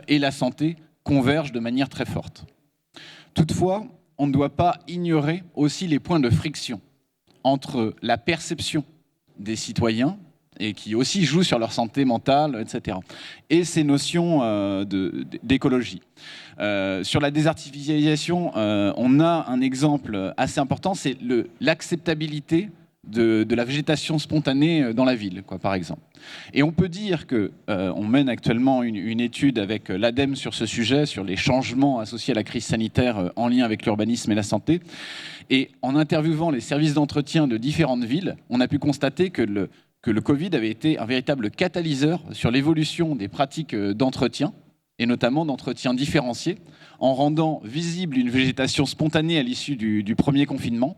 et la santé convergent de manière très forte. Toutefois, on ne doit pas ignorer aussi les points de friction entre la perception des citoyens, et qui aussi jouent sur leur santé mentale, etc. Et ces notions d'écologie. Sur la désartificialisation, on a un exemple assez important, c'est l'acceptabilité de la végétation spontanée dans la ville, par exemple. Et on peut dire qu'on mène actuellement une étude avec l'ADEME sur ce sujet, sur les changements associés à la crise sanitaire en lien avec l'urbanisme et la santé. Et en interviewant les services d'entretien de différentes villes, on a pu constater que le Covid avait été un véritable catalyseur sur l'évolution des pratiques d'entretien, et notamment d'entretien différencié, en rendant visible une végétation spontanée à l'issue du premier confinement.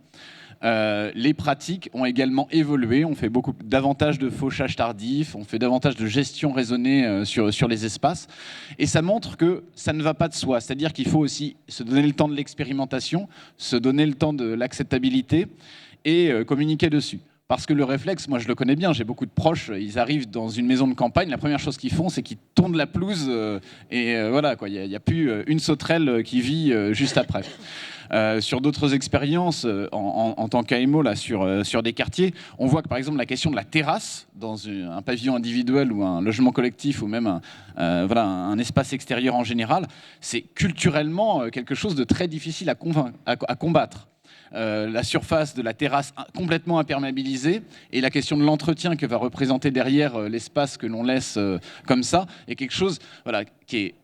Les pratiques ont également évolué, on fait davantage de fauchage tardif, on fait davantage de gestion raisonnée sur les espaces, et ça montre que ça ne va pas de soi, c'est-à-dire qu'il faut aussi se donner le temps de l'expérimentation, se donner le temps de l'acceptabilité et communiquer dessus. Parce que le réflexe, moi je le connais bien, j'ai beaucoup de proches, ils arrivent dans une maison de campagne, la première chose qu'ils font, c'est qu'ils tournent la pelouse voilà, il n'y a plus une sauterelle qui vit juste après. Sur d'autres expériences, en tant qu'AMO, là, sur des quartiers, on voit que par exemple la question de la terrasse, dans un pavillon individuel ou un logement collectif, ou même un espace extérieur en général, c'est culturellement quelque chose de très difficile à combattre. La surface de la terrasse complètement imperméabilisée et la question de l'entretien que va représenter derrière l'espace que l'on laisse comme ça est quelque chose qui est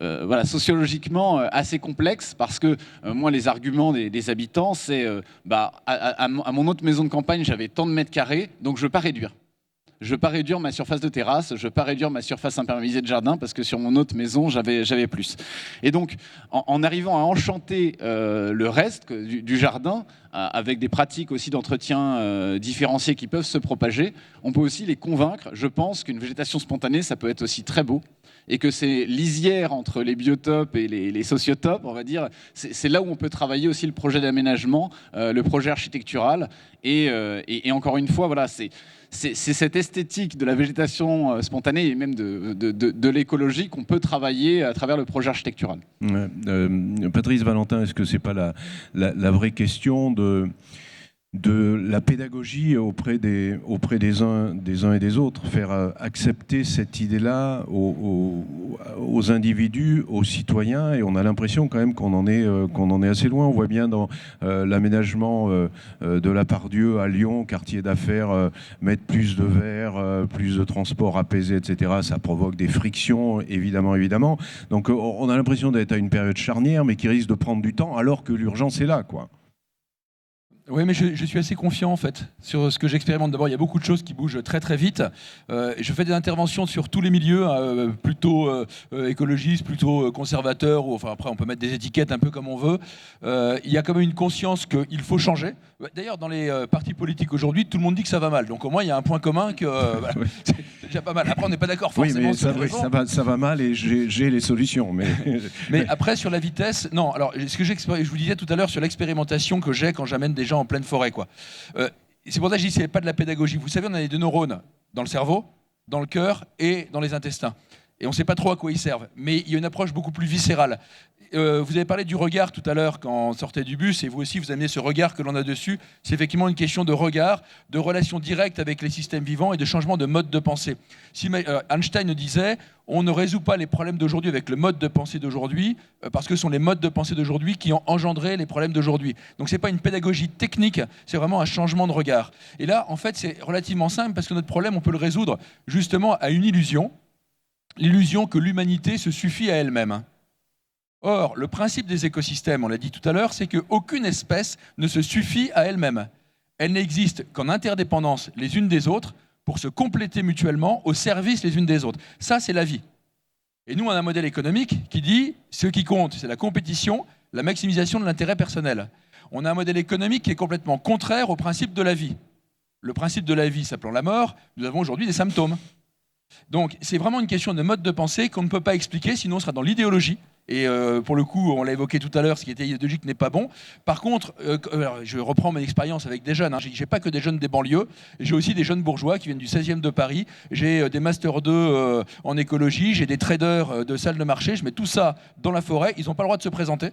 sociologiquement assez complexe, parce que moi les arguments des habitants c'est à mon autre maison de campagne j'avais tant de mètres carrés, donc je ne veux pas réduire. Je ne veux pas réduire ma surface de terrasse, je ne veux pas réduire ma surface imperméabilisée de jardin, parce que sur mon autre maison, j'avais plus. Et donc, en arrivant à enchanter le reste du jardin, avec des pratiques aussi d'entretien différenciées qui peuvent se propager, on peut aussi les convaincre. Je pense qu'une végétation spontanée, ça peut être aussi très beau, et que c'est lisière entre les biotopes et les sociotopes, on va dire. C'est là où on peut travailler aussi le projet d'aménagement, le projet architectural, et encore une fois, voilà, c'est cette esthétique de la végétation spontanée et même de l'écologie qu'on peut travailler à travers le projet architectural. Patrice Valentin, est-ce que c'est pas la vraie question de la pédagogie auprès des uns et des autres, faire accepter cette idée-là aux individus, aux citoyens, et on a l'impression quand même qu'on en est assez loin. On voit bien dans l'aménagement de la Pardieu à Lyon, quartier d'affaires, mettre plus de verre, plus de transport apaisé, etc. Ça provoque des frictions, évidemment. Donc on a l'impression d'être à une période charnière, mais qui risque de prendre du temps, alors que l'urgence est là, quoi. Oui, mais je suis assez confiant en fait sur ce que j'expérimente. D'abord, il y a beaucoup de choses qui bougent très très vite. Je fais des interventions sur tous les milieux, plutôt écologistes, plutôt conservateurs. Ou, enfin, après, on peut mettre des étiquettes un peu comme on veut. Il y a quand même une conscience qu'il faut changer. D'ailleurs, dans les partis politiques aujourd'hui, tout le monde dit que ça va mal. Donc au moins, il y a un point commun que voilà, c'est déjà pas mal. Après, on n'est pas d'accord forcément. Oui, mais ça va mal et j'ai les solutions. Mais après, sur la vitesse, non. Alors, ce que je vous disais tout à l'heure sur l'expérimentation que j'ai quand j'amène des gens en pleine forêt, quoi. C'est pour ça que je dis que c'est pas de la pédagogie. Vous savez, on a des neurones dans le cerveau, dans le cœur et dans les intestins. Et on ne sait pas trop à quoi ils servent. Mais il y a une approche beaucoup plus viscérale. Vous avez parlé du regard tout à l'heure quand on sortait du bus, et vous aussi, vous amenez ce regard que l'on a dessus. C'est effectivement une question de regard, de relation directe avec les systèmes vivants et de changement de mode de pensée. Einstein disait, on ne résout pas les problèmes d'aujourd'hui avec le mode de pensée d'aujourd'hui, parce que ce sont les modes de pensée d'aujourd'hui qui ont engendré les problèmes d'aujourd'hui. Donc ce n'est pas une pédagogie technique, c'est vraiment un changement de regard. Et là, en fait, c'est relativement simple, parce que notre problème, on peut le résoudre justement à une illusion, l'illusion que l'humanité se suffit à elle-même. Or, le principe des écosystèmes, on l'a dit tout à l'heure, c'est qu'aucune espèce ne se suffit à elle-même. Elle n'existe qu'en interdépendance les unes des autres pour se compléter mutuellement au service les unes des autres. Ça, c'est la vie. Et nous, on a un modèle économique qui dit ce qui compte, c'est la compétition, la maximisation de l'intérêt personnel. On a un modèle économique qui est complètement contraire au principe de la vie. Le principe de la vie s'appelant la mort, nous avons aujourd'hui des symptômes. Donc, c'est vraiment une question de mode de pensée qu'on ne peut pas expliquer, sinon on sera dans l'idéologie. Et pour le coup, on l'a évoqué tout à l'heure, ce qui était idéologique n'est pas bon. Par contre, je reprends mon expérience avec des jeunes. J'ai pas que des jeunes des banlieues, j'ai aussi des jeunes bourgeois qui viennent du 16e de Paris. J'ai des Master 2 en écologie, j'ai des traders de salles de marché. Je mets tout ça dans la forêt. Ils n'ont pas le droit de se présenter,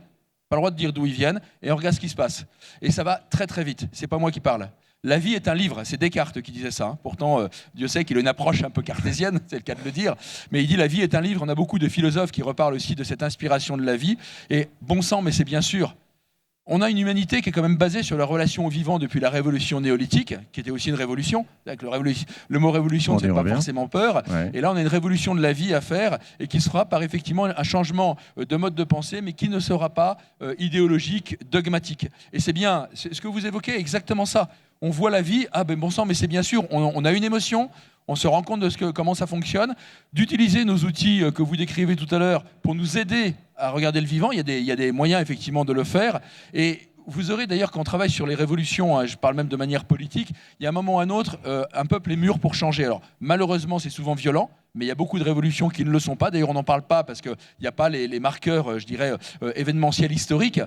pas le droit de dire d'où ils viennent. Et on regarde ce qui se passe. Et ça va très très vite. C'est pas moi qui parle. La vie est un livre, c'est Descartes qui disait ça. Pourtant, Dieu sait qu'il a une approche un peu cartésienne, c'est le cas de le dire. Mais il dit la vie est un livre. On a beaucoup de philosophes qui reparlent aussi de cette inspiration de la vie. Et bon sang, mais c'est bien sûr. On a une humanité qui est quand même basée sur la relation au vivant depuis la révolution néolithique, qui était aussi une révolution. Avec le mot révolution ne fait pas forcément peur. Ouais. Et là, on a une révolution de la vie à faire et qui sera par effectivement un changement de mode de pensée, mais qui ne sera pas idéologique, dogmatique. Et c'est bien, c'est ce que vous évoquez, exactement ça. On voit la vie, ah ben bon sang, mais c'est bien sûr, on a une émotion, on se rend compte de comment ça fonctionne, d'utiliser nos outils que vous décrivez tout à l'heure pour nous aider à regarder le vivant. Il y a des moyens effectivement de le faire. Et vous aurez d'ailleurs, quand on travaille sur les révolutions, je parle même de manière politique, il y a un moment ou un autre, un peuple est mûr pour changer. Alors malheureusement, c'est souvent violent, mais il y a beaucoup de révolutions qui ne le sont pas. D'ailleurs, on n'en parle pas parce qu'il n'y a pas les marqueurs, je dirais, événementiels historiques.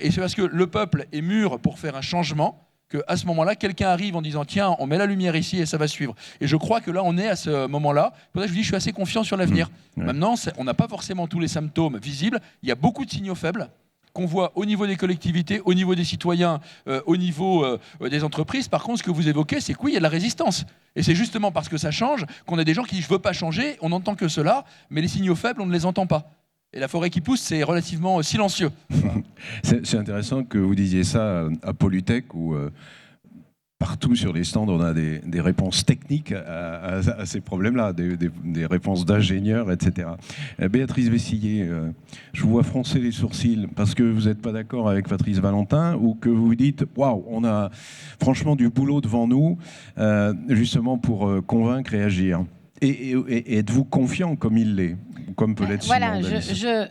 Et c'est parce que le peuple est mûr pour faire un changement qu'à ce moment-là, quelqu'un arrive en disant « Tiens, on met la lumière ici et ça va suivre ». Et je crois que là, on est à ce moment-là. Pour ça, je vous dis, je suis assez confiant sur l'avenir. Maintenant, on n'a pas forcément tous les symptômes visibles. Il y a beaucoup de signaux faibles qu'on voit au niveau des collectivités, au niveau des citoyens, au niveau des entreprises. Par contre, ce que vous évoquez, c'est que oui, il y a de la résistance. Et c'est justement parce que ça change qu'on a des gens qui disent « Je ne veux pas changer », on n'entend que cela, mais les signaux faibles, on ne les entend pas. Et la forêt qui pousse, c'est relativement silencieux. C'est intéressant que vous disiez ça à Polytech, où partout sur les stands, on a des réponses techniques à ces problèmes-là, des réponses d'ingénieurs, etc. Béatrice Vessillier, je vous vois froncer les sourcils parce que vous n'êtes pas d'accord avec Patrice Valentin ou que vous vous dites « Waouh, on a franchement du boulot devant nous, justement pour convaincre et agir ». Et êtes-vous confiant comme il l'est, comme peut l'être voilà, Simon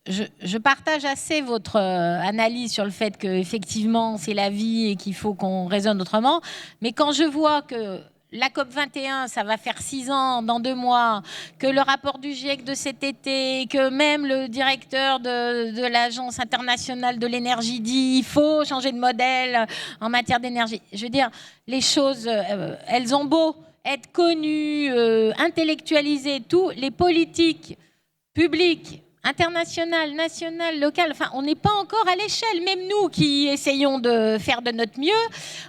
je partage assez votre analyse sur le fait qu'effectivement, c'est la vie et qu'il faut qu'on raisonne autrement. Mais quand je vois que la COP21, ça va faire 6 ans dans 2 mois, que le rapport du GIEC de cet été, que même le directeur de l'Agence internationale de l'énergie dit il faut changer de modèle en matière d'énergie. Je veux dire, les choses, elles ont beau être connues, intellectualisées, tout, les politiques publiques, international, national, local, enfin, on n'est pas encore à l'échelle. Même nous qui essayons de faire de notre mieux,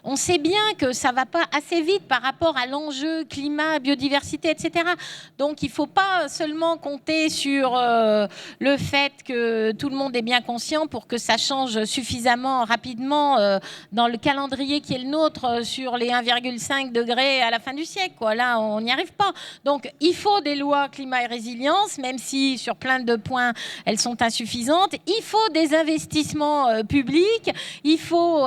on sait bien que ça ne va pas assez vite par rapport à l'enjeu climat, biodiversité, etc. Donc, il ne faut pas seulement compter sur le fait que tout le monde est bien conscient pour que ça change suffisamment rapidement dans le calendrier qui est le nôtre sur les 1,5 degrés à la fin du siècle, quoi. Là, on n'y arrive pas. Donc, il faut des lois climat et résilience, même si sur plein de points, elles sont insuffisantes. Il faut des investissements publics. Il faut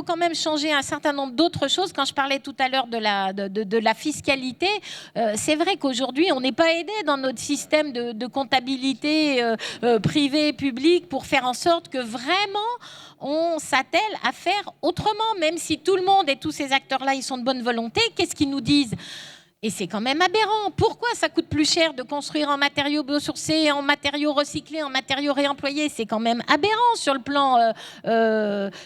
quand même changer un certain nombre d'autres choses. Quand je parlais tout à l'heure de la fiscalité, c'est vrai qu'aujourd'hui, on n'est pas aidé dans notre système de comptabilité privée et publique pour faire en sorte que vraiment on s'attelle à faire autrement, même si tout le monde et tous ces acteurs-là, ils sont de bonne volonté. Qu'est-ce qu'ils nous disent ? Et c'est quand même aberrant. Pourquoi ça coûte plus cher de construire en matériaux biosourcés, en matériaux recyclés, en matériaux réemployés ? C'est quand même aberrant sur le plan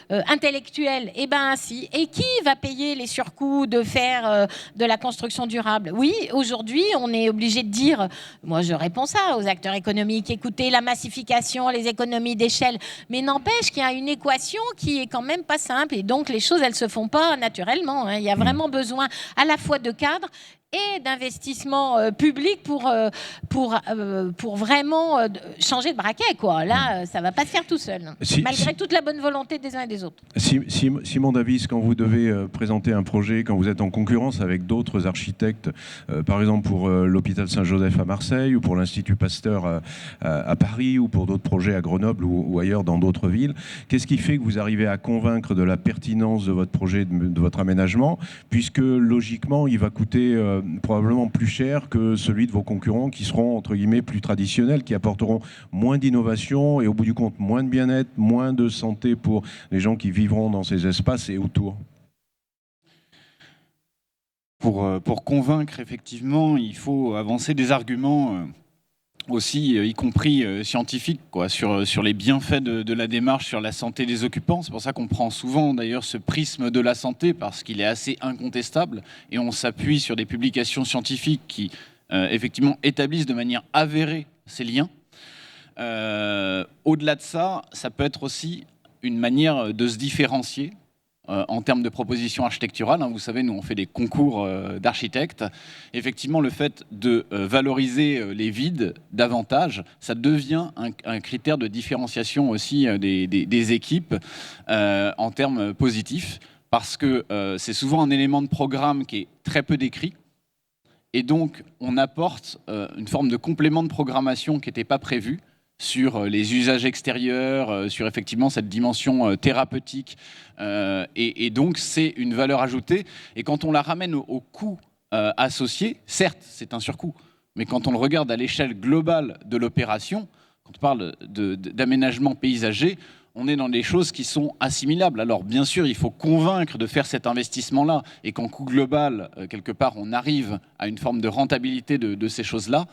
intellectuel. Eh bien, si. Et qui va payer les surcoûts de faire de la construction durable ? Oui, aujourd'hui, on est obligé de dire, moi je réponds ça aux acteurs économiques, écoutez la massification, les économies d'échelle, mais n'empêche qu'il y a une équation qui est quand même pas simple, et donc les choses, elles se font pas naturellement, hein. Il y a vraiment besoin à la fois de cadres et d'investissement public pour vraiment changer de braquet, quoi. Là, ça ne va pas se faire tout seul, malgré toute la bonne volonté des uns et des autres. Simon Davis, quand vous devez présenter un projet, quand vous êtes en concurrence avec d'autres architectes, par exemple pour l'hôpital Saint-Joseph à Marseille ou pour l'Institut Pasteur à Paris ou pour d'autres projets à Grenoble ou ailleurs dans d'autres villes, qu'est-ce qui fait que vous arrivez à convaincre de la pertinence de votre projet, de votre aménagement, puisque logiquement, il va coûter probablement plus cher que celui de vos concurrents qui seront, entre guillemets, plus traditionnels, qui apporteront moins d'innovation et au bout du compte, moins de bien-être, moins de santé pour les gens qui vivront dans ces espaces et autour. Pour convaincre, effectivement, il faut avancer des arguments aussi, y compris scientifiques, quoi, sur les bienfaits de la démarche, sur la santé des occupants. C'est pour ça qu'on prend souvent d'ailleurs ce prisme de la santé, parce qu'il est assez incontestable, et on s'appuie sur des publications scientifiques qui effectivement établissent de manière avérée ces liens. Au-delà de ça, ça peut être aussi une manière de se différencier en termes de propositions architecturales. Vous savez, nous, on fait des concours d'architectes. Effectivement, le fait de valoriser les vides davantage, ça devient un critère de différenciation aussi des équipes en termes positifs, parce que c'est souvent un élément de programme qui est très peu décrit. Et donc, on apporte une forme de complément de programmation qui n'était pas prévu sur les usages extérieurs, sur effectivement cette dimension thérapeutique. Et donc, c'est une valeur ajoutée. Et quand on la ramène au coût associé, certes, c'est un surcoût, mais quand on le regarde à l'échelle globale de l'opération, quand on parle d'aménagement paysager, on est dans des choses qui sont assimilables. Alors, bien sûr, il faut convaincre de faire cet investissement-là et qu'en coût global, quelque part, on arrive à une forme de rentabilité de ces choses-là.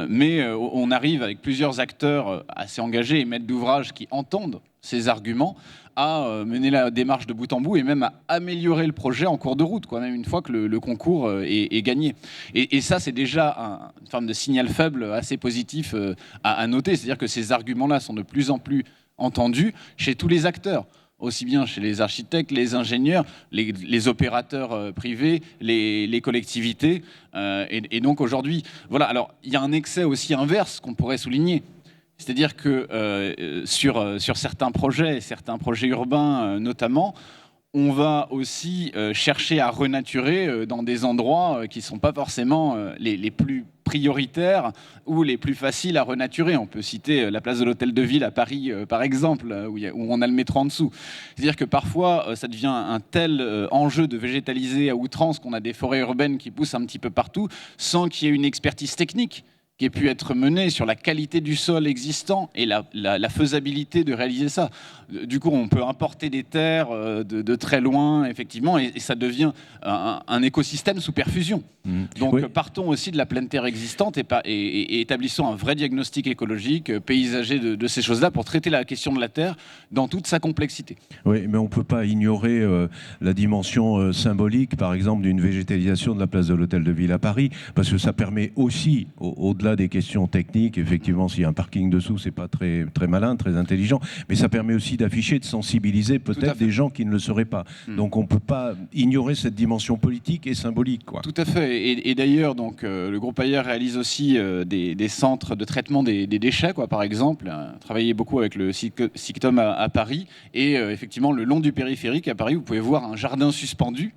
Mais on arrive avec plusieurs acteurs assez engagés et maîtres d'ouvrage qui entendent ces arguments à mener la démarche de bout en bout et même à améliorer le projet en cours de route, quoi, même une fois que le concours est gagné. Et ça, c'est déjà une forme de signal faible assez positif à noter. C'est-à-dire que ces arguments-là sont de plus en plus entendus chez tous les acteurs, aussi bien chez les architectes, les ingénieurs, les opérateurs privés, les collectivités. Et donc aujourd'hui, voilà. Alors il y a un excès aussi inverse qu'on pourrait souligner. C'est-à-dire que sur certains projets urbains notamment, on va aussi chercher à renaturer dans des endroits qui ne sont pas forcément les plus prioritaires ou les plus faciles à renaturer. On peut citer la place de l'Hôtel de Ville à Paris, par exemple, où on a le métro en dessous. C'est-à-dire que parfois, ça devient un tel enjeu de végétaliser à outrance qu'on a des forêts urbaines qui poussent un petit peu partout, sans qu'il y ait une expertise technique qui ait pu être menée sur la qualité du sol existant et la faisabilité de réaliser ça. Du coup, on peut importer des terres de très loin, effectivement, et ça devient un écosystème sous perfusion. Donc, oui. Partons aussi de la pleine terre existante et établissons un vrai diagnostic écologique, paysager de ces choses-là pour traiter la question de la terre dans toute sa complexité. Oui, mais on ne peut pas ignorer la dimension symbolique, par exemple, d'une végétalisation de la place de l'Hôtel de Ville à Paris, parce que ça permet aussi, au-delà au-delà des questions techniques, effectivement, s'il y a un parking dessous, c'est pas très, très malin, très intelligent, mais ça permet aussi d'afficher, de sensibiliser peut-être des gens qui ne le seraient pas. Donc on ne peut pas ignorer cette dimension politique et symbolique, quoi. Tout à fait. Et d'ailleurs, donc, le groupe Ayer réalise aussi des centres de traitement des déchets, quoi, par exemple. Travaillé beaucoup avec le SICTOM à Paris. Et effectivement, le long du périphérique à Paris, vous pouvez voir un jardin suspendu.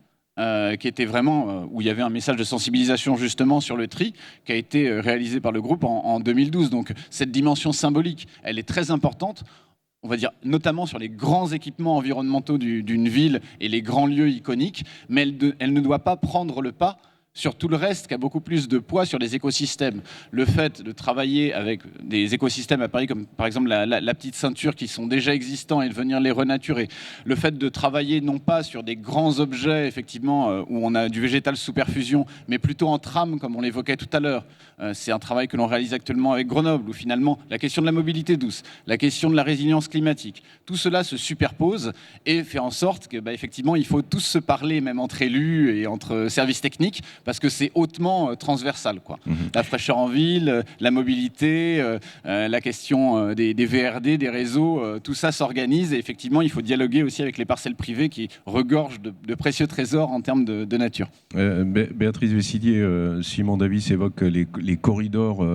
Qui était vraiment où il y avait un message de sensibilisation justement sur le tri, qui a été réalisé par le groupe en 2012. Donc cette dimension symbolique, elle est très importante. On va dire notamment sur les grands équipements environnementaux d'une ville et les grands lieux iconiques, mais elle ne doit pas prendre le pas sur tout le reste qui a beaucoup plus de poids sur les écosystèmes. Le fait de travailler avec des écosystèmes à Paris, comme par exemple la petite ceinture qui sont déjà existants et de venir les renaturer. Le fait de travailler non pas sur des grands objets, effectivement, où on a du végétal sous perfusion, mais plutôt en trame, comme on l'évoquait tout à l'heure. C'est un travail que l'on réalise actuellement avec Grenoble, où finalement la question de la mobilité douce, la question de la résilience climatique, tout cela se superpose et fait en sorte que, effectivement, il faut tous se parler, même entre élus et entre services techniques, parce que c'est hautement transversal, quoi. La fraîcheur en ville, la mobilité, la question des VRD, des réseaux, tout ça s'organise et effectivement il faut dialoguer aussi avec les parcelles privées qui regorgent de précieux trésors en termes de nature. Béatrice Vessidier, Simon Davis évoque les corridors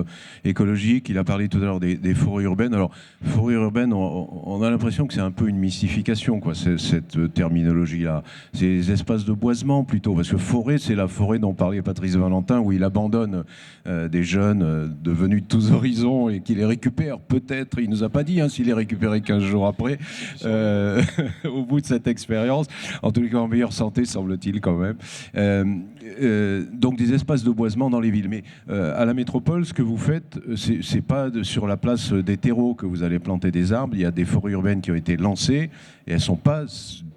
écologiques, il a parlé tout à l'heure des forêts urbaines. Alors forêts urbaines, on a l'impression que c'est un peu une mystification, quoi, cette terminologie-là. C'est les espaces de boisement plutôt, parce que forêt, c'est la forêt dont parlait Patrice Valentin, où il abandonne des jeunes devenus de tous horizons et qu'il les récupère. Peut-être, il nous a pas dit s'il les récupérait 15 jours après, au bout de cette expérience. En tous les cas, en meilleure santé, semble-t-il quand même. Donc des espaces de boisement dans les villes. Mais à la métropole, ce que vous faites, c'est pas sur la place des terreaux que vous allez planter des arbres. Il y a des forêts urbaines qui ont été lancées et elles sont pas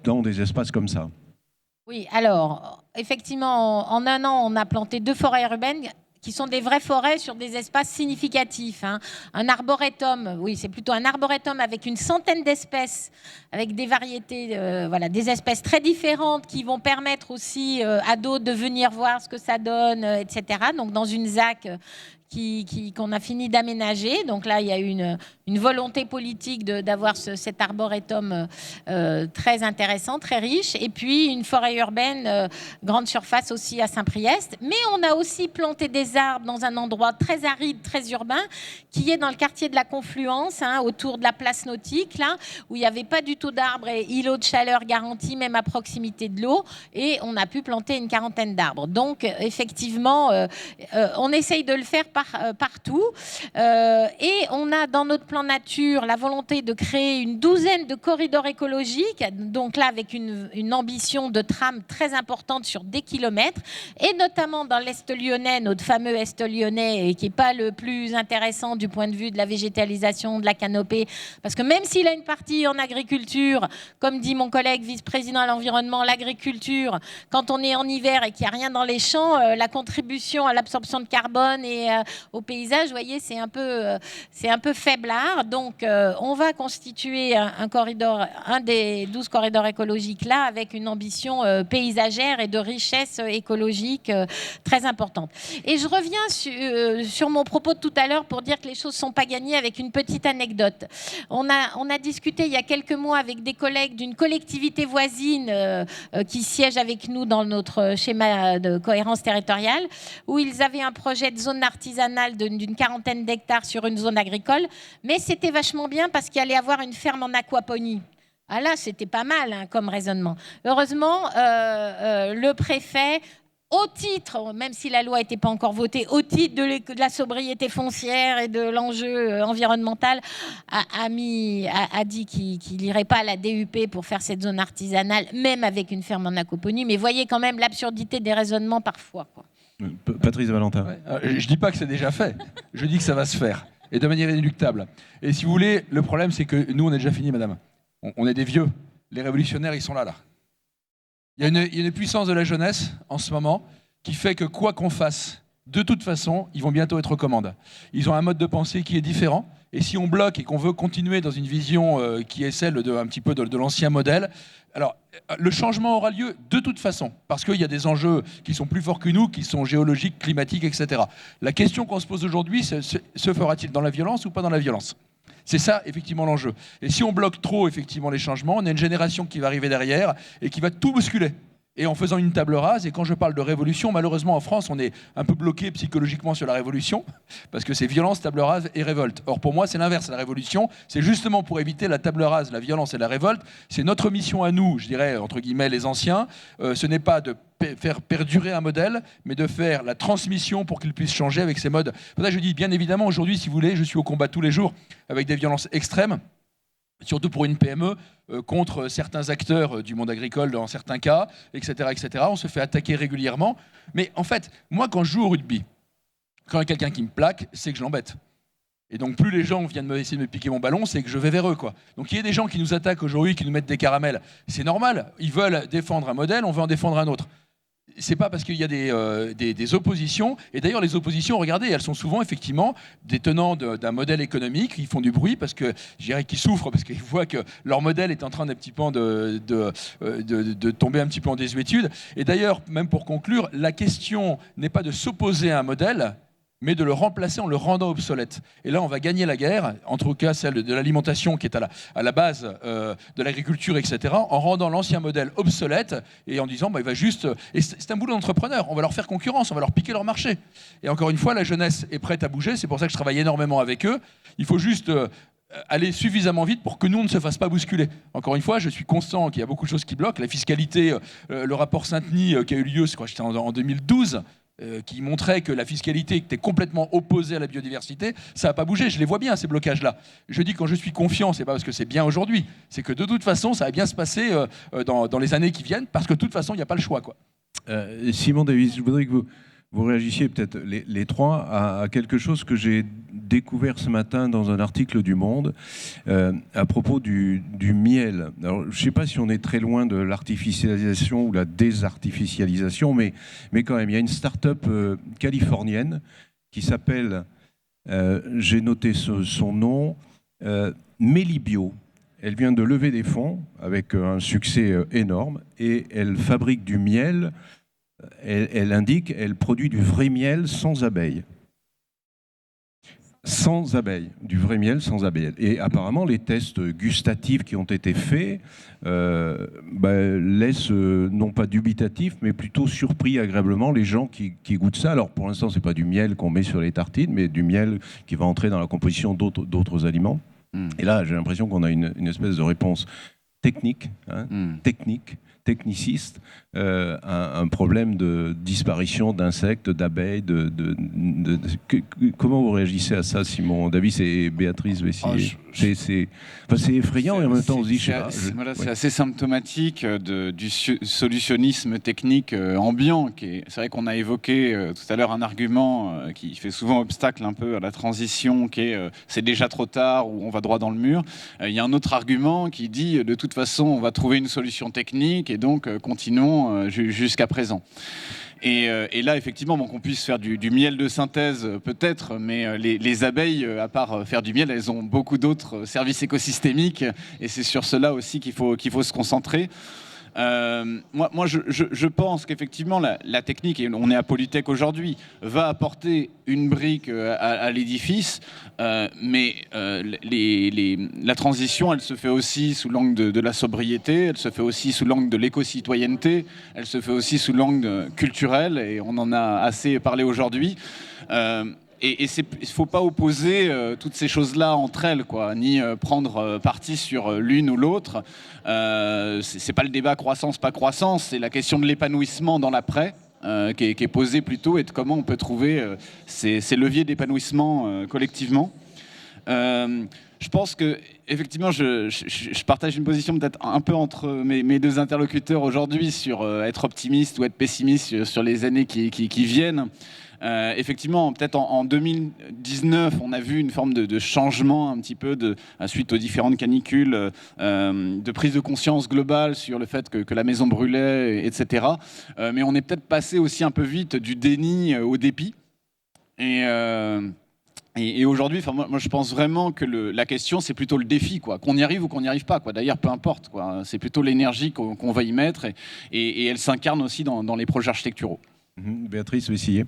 dans des espaces comme ça. Oui, alors, effectivement, en un an, on a planté 2 forêts urbaines qui sont des vraies forêts sur des espaces significatifs. Un arboretum, oui, c'est plutôt un arboretum avec une centaine d'espèces, avec des variétés, des espèces très différentes qui vont permettre aussi à d'autres de venir voir ce que ça donne, etc. Donc, dans une ZAC qu'on a fini d'aménager. Donc là, il y a une volonté politique d'avoir cet arboretum très intéressant, très riche. Et puis, une forêt urbaine, grande surface aussi à Saint-Priest. Mais on a aussi planté des arbres dans un endroit très aride, très urbain, qui est dans le quartier de la Confluence, autour de la place nautique, là, où il n'y avait pas du tout d'arbres et îlots de chaleur garantis, même à proximité de l'eau. Et on a pu planter une 40aine d'arbres. Donc, effectivement, on essaye de le faire partout. Et on a dans notre plan nature la volonté de créer une 12aine de corridors écologiques, donc là avec une ambition de trame très importante sur des kilomètres, et notamment dans l'Est lyonnais, notre fameux Est lyonnais, qui n'est pas le plus intéressant du point de vue de la végétalisation, de la canopée, parce que même s'il a une partie en agriculture, comme dit mon collègue vice-président à l'environnement, l'agriculture, quand on est en hiver et qu'il n'y a rien dans les champs, la contribution à l'absorption de carbone et au paysage, vous voyez, c'est un peu faiblard. Donc, on va constituer un corridor, un des 12 corridors écologiques là, avec une ambition paysagère et de richesse écologique très importante. Et je reviens sur mon propos de tout à l'heure pour dire que les choses ne sont pas gagnées avec une petite anecdote. On a discuté il y a quelques mois avec des collègues d'une collectivité voisine qui siège avec nous dans notre schéma de cohérence territoriale, où ils avaient un projet de zone artisanale d'une 40aine d'hectares sur une zone agricole, mais c'était vachement bien parce qu'il allait avoir une ferme en aquaponie. Ah là, c'était pas mal comme raisonnement. Heureusement, le préfet, au titre, même si la loi n'était pas encore votée, au titre de la sobriété foncière et de l'enjeu environnemental, a dit qu'il n'irait pas à la DUP pour faire cette zone artisanale, même avec une ferme en aquaponie. Mais voyez quand même l'absurdité des raisonnements parfois, quoi. Patrice Valentin. Ouais. Je ne dis pas que c'est déjà fait, je dis que ça va se faire, et de manière inéluctable. Et si vous voulez, le problème, c'est que nous, on est déjà fini, madame. On est des vieux. Les révolutionnaires, ils sont là. Il y a une puissance de la jeunesse, en ce moment, qui fait que quoi qu'on fasse, de toute façon, ils vont bientôt être aux commandes. Ils ont un mode de pensée qui est différent. Et si on bloque et qu'on veut continuer dans une vision qui est celle un petit peu de l'ancien modèle, alors le changement aura lieu de toute façon, parce qu'il y a des enjeux qui sont plus forts que nous, qui sont géologiques, climatiques, etc. La question qu'on se pose aujourd'hui, c'est se fera-t-il dans la violence ou pas dans la violence ? C'est ça, effectivement, l'enjeu. Et si on bloque trop, effectivement, les changements, on a une génération qui va arriver derrière et qui va tout bousculer. Et en faisant une table rase, et quand je parle de révolution, malheureusement en France, on est un peu bloqué psychologiquement sur la révolution, parce que c'est violence, table rase et révolte. Or pour moi, c'est l'inverse, la révolution, c'est justement pour éviter la table rase, la violence et la révolte. C'est notre mission à nous, je dirais, entre guillemets, les anciens. Ce n'est pas de faire perdurer un modèle, mais de faire la transmission pour qu'il puisse changer avec ces modes. Pour ça, je dis, bien évidemment, aujourd'hui, si vous voulez, je suis au combat tous les jours avec des violences extrêmes, surtout pour une PME, contre certains acteurs du monde agricole dans certains cas, etc., etc. On se fait attaquer régulièrement. Mais en fait, moi, quand je joue au rugby, quand il y a quelqu'un qui me plaque, c'est que je l'embête. Et donc, plus les gens viennent essayer de me piquer mon ballon, c'est que je vais vers eux, quoi. Donc, il y a des gens qui nous attaquent aujourd'hui, qui nous mettent des caramels. C'est normal. Ils veulent défendre un modèle, on veut en défendre un autre. C'est pas parce qu'il y a des oppositions. Et d'ailleurs, les oppositions, regardez, elles sont souvent effectivement des tenants d'un modèle économique. Ils font du bruit parce que, je dirais qu'ils souffrent parce qu'ils voient que leur modèle est en train d'un petit peu de tomber un petit peu en désuétude. Et d'ailleurs, même pour conclure, la question n'est pas de s'opposer à un modèle, mais de le remplacer en le rendant obsolète. Et là, on va gagner la guerre, en tout cas celle de l'alimentation qui est à la base de l'agriculture, etc., en rendant l'ancien modèle obsolète et en disant, il va juste... Et c'est un boulot d'entrepreneur, on va leur faire concurrence, on va leur piquer leur marché. Et encore une fois, la jeunesse est prête à bouger, c'est pour ça que je travaille énormément avec eux. Il faut juste... aller suffisamment vite pour que nous, on ne se fasse pas bousculer. Encore une fois, je suis constant qu'il y a beaucoup de choses qui bloquent. La fiscalité, le rapport Saint-Denis qui a eu lieu, je crois que c'était en 2012, qui montrait que la fiscalité était complètement opposée à la biodiversité, ça n'a pas bougé. Je les vois bien, ces blocages-là. Je dis quand je suis confiant, c'est pas parce que c'est bien aujourd'hui, c'est que de toute façon, ça va bien se passer dans les années qui viennent, parce que de toute façon, il n'y a pas le choix, quoi. Simon Davis, je voudrais que vous réagissiez peut-être les trois à quelque chose que j'ai découvert ce matin dans un article du Monde à propos du miel. Alors, je ne sais pas si on est très loin de l'artificialisation ou la désartificialisation, mais quand même, il y a une start-up californienne qui s'appelle, j'ai noté son nom, Melibio. Elle vient de lever des fonds avec un succès énorme et elle fabrique du miel. Elle indique, elle produit du vrai miel sans abeilles. Sans abeilles, du vrai miel sans abeilles. Et apparemment, les tests gustatifs qui ont été faits laissent, non pas dubitatifs, mais plutôt surpris agréablement les gens qui goûtent ça. Alors pour l'instant, ce n'est pas du miel qu'on met sur les tartines, mais du miel qui va entrer dans la composition d'autres aliments. Et là, j'ai l'impression qu'on a une espèce de réponse technique, techniciste, un problème de disparition d'insectes, d'abeilles. Comment vous réagissez à ça, Simon Davis et Béatrice Vessier? C'est effrayant et en même temps on se dit, c'est assez symptomatique du solutionnisme technique ambiant. C'est vrai qu'on a évoqué tout à l'heure un argument qui fait souvent obstacle un peu à la transition, qui est c'est déjà trop tard ou on va droit dans le mur. Il y a un autre argument qui dit de toute façon on va trouver une solution technique et donc continuons jusqu'à présent. Et là, effectivement, qu'on puisse faire du miel de synthèse, peut-être, mais les abeilles, à part faire du miel, elles ont beaucoup d'autres services écosystémiques, et c'est sur cela aussi qu'il faut se concentrer. Moi, je pense qu'effectivement, la technique, et on est à Polytech aujourd'hui, va apporter une brique à l'édifice, mais la transition, elle se fait aussi sous l'angle de la sobriété, elle se fait aussi sous l'angle de l'éco-citoyenneté, elle se fait aussi sous l'angle culturel, et on en a assez parlé aujourd'hui. Et il ne faut pas opposer toutes ces choses-là entre elles, quoi, ni prendre parti sur l'une ou l'autre. C'est pas le débat croissance, pas croissance, c'est la question de l'épanouissement dans l'après qui est posée plutôt, et de comment on peut trouver ces leviers d'épanouissement collectivement. Je pense que effectivement, je partage une position peut-être un peu entre mes deux interlocuteurs aujourd'hui sur être optimiste ou être pessimiste sur les années qui viennent. Effectivement, peut-être en 2019, on a vu une forme de changement un petit peu suite aux différentes canicules, de prise de conscience globale sur le fait que la maison brûlait, etc. Mais on est peut-être passé aussi un peu vite du déni au dépit. Et aujourd'hui, moi, je pense vraiment que la question, c'est plutôt le défi, quoi. Qu'on y arrive ou qu'on n'y arrive pas, quoi. D'ailleurs, peu importe, quoi. C'est plutôt l'énergie qu'on va y mettre, et elle s'incarne aussi dans les projets architecturaux. Béatrice Vessillier.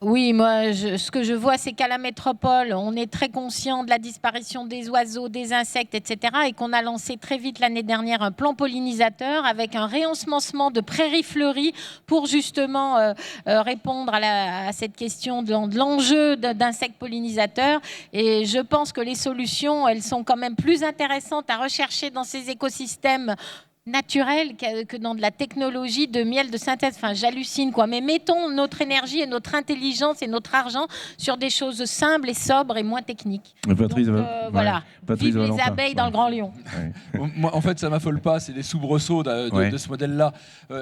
Oui, moi, ce que je vois, c'est qu'à la métropole, on est très conscient de la disparition des oiseaux, des insectes, etc. Et qu'on a lancé très vite l'année dernière un plan pollinisateur avec un réensemencement de prairies fleuries pour justement répondre à cette question de l'enjeu d'insectes pollinisateurs. Et je pense que les solutions, elles sont quand même plus intéressantes à rechercher dans ces écosystèmes naturel que dans de la technologie de miel de synthèse. Enfin, j'hallucine, quoi. Mais mettons notre énergie et notre intelligence et notre argent sur des choses simples et sobres et moins techniques. Patrice, voilà. Patrice Vive les abeilles dans le Grand Lyon. Ouais. Moi, en fait, ça m'affole pas. C'est les soubresauts de ce modèle-là.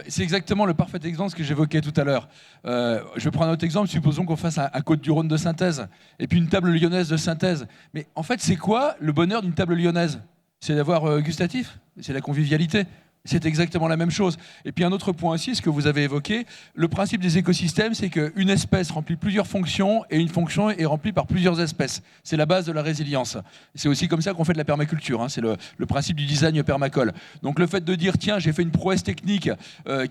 C'est exactement le parfait exemple que j'évoquais tout à l'heure. Je vais prendre un autre exemple. Supposons qu'on fasse un Côte-du-Rhône de synthèse et puis une table lyonnaise de synthèse. Mais en fait, c'est quoi le bonheur d'une table lyonnaise ? C'est d'avoir gustatif, c'est la convivialité. C'est exactement la même chose. Et puis un autre point aussi, ce que vous avez évoqué, le principe des écosystèmes, c'est qu'une espèce remplit plusieurs fonctions et une fonction est remplie par plusieurs espèces. C'est la base de la résilience. C'est aussi comme ça qu'on fait de la permaculture. Hein. C'est le principe du design permacole. Donc le fait de dire, tiens, j'ai fait une prouesse technique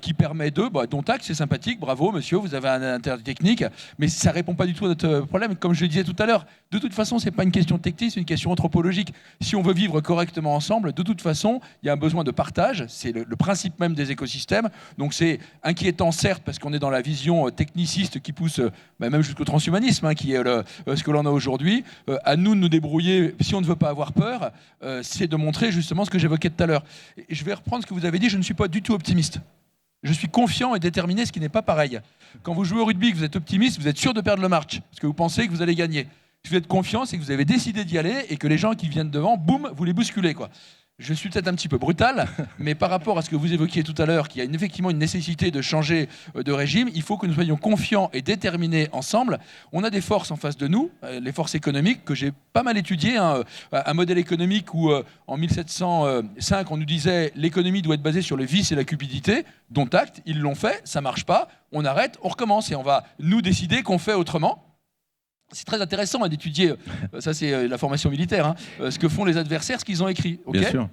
qui permet de, dont acte, c'est sympathique, bravo monsieur, vous avez un intérêt technique, mais ça ne répond pas du tout à notre problème. Comme je le disais tout à l'heure, de toute façon, ce n'est pas une question technique, c'est une question anthropologique. Si on veut vivre correctement ensemble, de toute façon, il y a un besoin de partage. C'est le principe même des écosystèmes. Donc c'est inquiétant, certes, parce qu'on est dans la vision techniciste qui pousse même jusqu'au transhumanisme, hein, qui est ce que l'on a aujourd'hui. À nous de nous débrouiller, si on ne veut pas avoir peur, c'est de montrer justement ce que j'évoquais tout à l'heure. Et je vais reprendre ce que vous avez dit, je ne suis pas du tout optimiste. Je suis confiant et déterminé, ce qui n'est pas pareil. Quand vous jouez au rugby, que vous êtes optimiste, vous êtes sûr de perdre le match, parce que vous pensez que vous allez gagner. Si vous êtes confiant, c'est que vous avez décidé d'y aller et que les gens qui viennent devant, boum, vous les bousculez, quoi. Je suis peut-être un petit peu brutal, mais par rapport à ce que vous évoquiez tout à l'heure, qu'il y a effectivement une nécessité de changer de régime, il faut que nous soyons confiants et déterminés ensemble. On a des forces en face de nous, les forces économiques, que j'ai pas mal étudiées. Hein, un modèle économique où, en 1705, on nous disait l'économie doit être basée sur le vice et la cupidité, dont acte, ils l'ont fait, ça marche pas, on arrête, on recommence et on va nous décider qu'on fait autrement. C'est très intéressant d'étudier, ça c'est la formation militaire, hein, ce que font les adversaires, ce qu'ils ont écrit. Okay, bien sûr.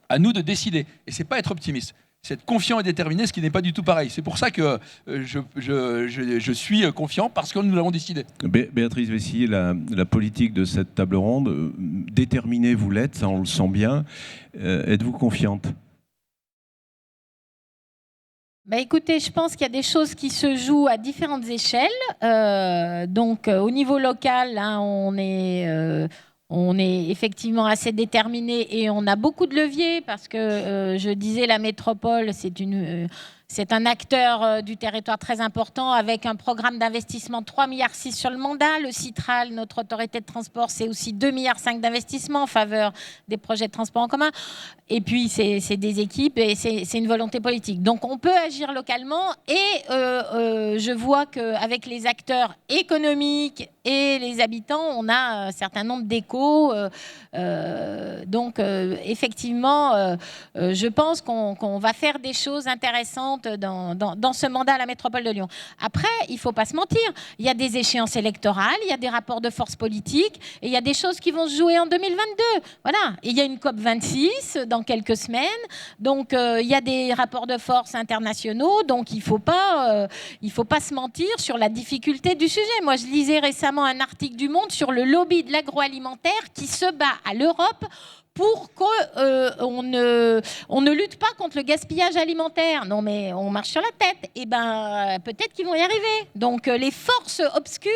À nous de décider. Et c'est pas être optimiste, c'est être confiant et déterminé, ce qui n'est pas du tout pareil. C'est pour ça que je suis confiant, parce que nous l'avons décidé. Béatrice Vessillier, la politique de cette table ronde, déterminée vous l'êtes, ça on le sent bien. Êtes-vous confiante ? Écoutez, je pense qu'il y a des choses qui se jouent à différentes échelles. Donc, au niveau local, hein, on est effectivement assez déterminé et on a beaucoup de leviers parce que, je disais, la métropole, c'est un acteur du territoire très important avec un programme d'investissement de 3,6 milliards sur le mandat. Le Citral, notre autorité de transport, c'est aussi 2,5 milliards d'investissement en faveur des projets de transport en commun. Et puis, c'est des équipes et c'est une volonté politique. Donc, on peut agir localement et je vois qu'avec les acteurs économiques et les habitants, on a un certain nombre d'échos. Donc, effectivement, je pense qu'on va faire des choses intéressantes dans ce mandat à la métropole de Lyon. Après, il ne faut pas se mentir. Il y a des échéances électorales, il y a des rapports de force politique et il y a des choses qui vont se jouer en 2022. Voilà. Et il y a une COP26 dans quelques semaines. Donc, il y a des rapports de force internationaux. Donc, il ne faut pas se mentir sur la difficulté du sujet. Moi, je lisais récemment un article du Monde sur le lobby de l'agroalimentaire qui se bat à l'Europe pour qu'on ne lutte pas contre le gaspillage alimentaire. Non, mais on marche sur la tête. Eh bien, peut-être qu'ils vont y arriver. Donc, les forces obscures,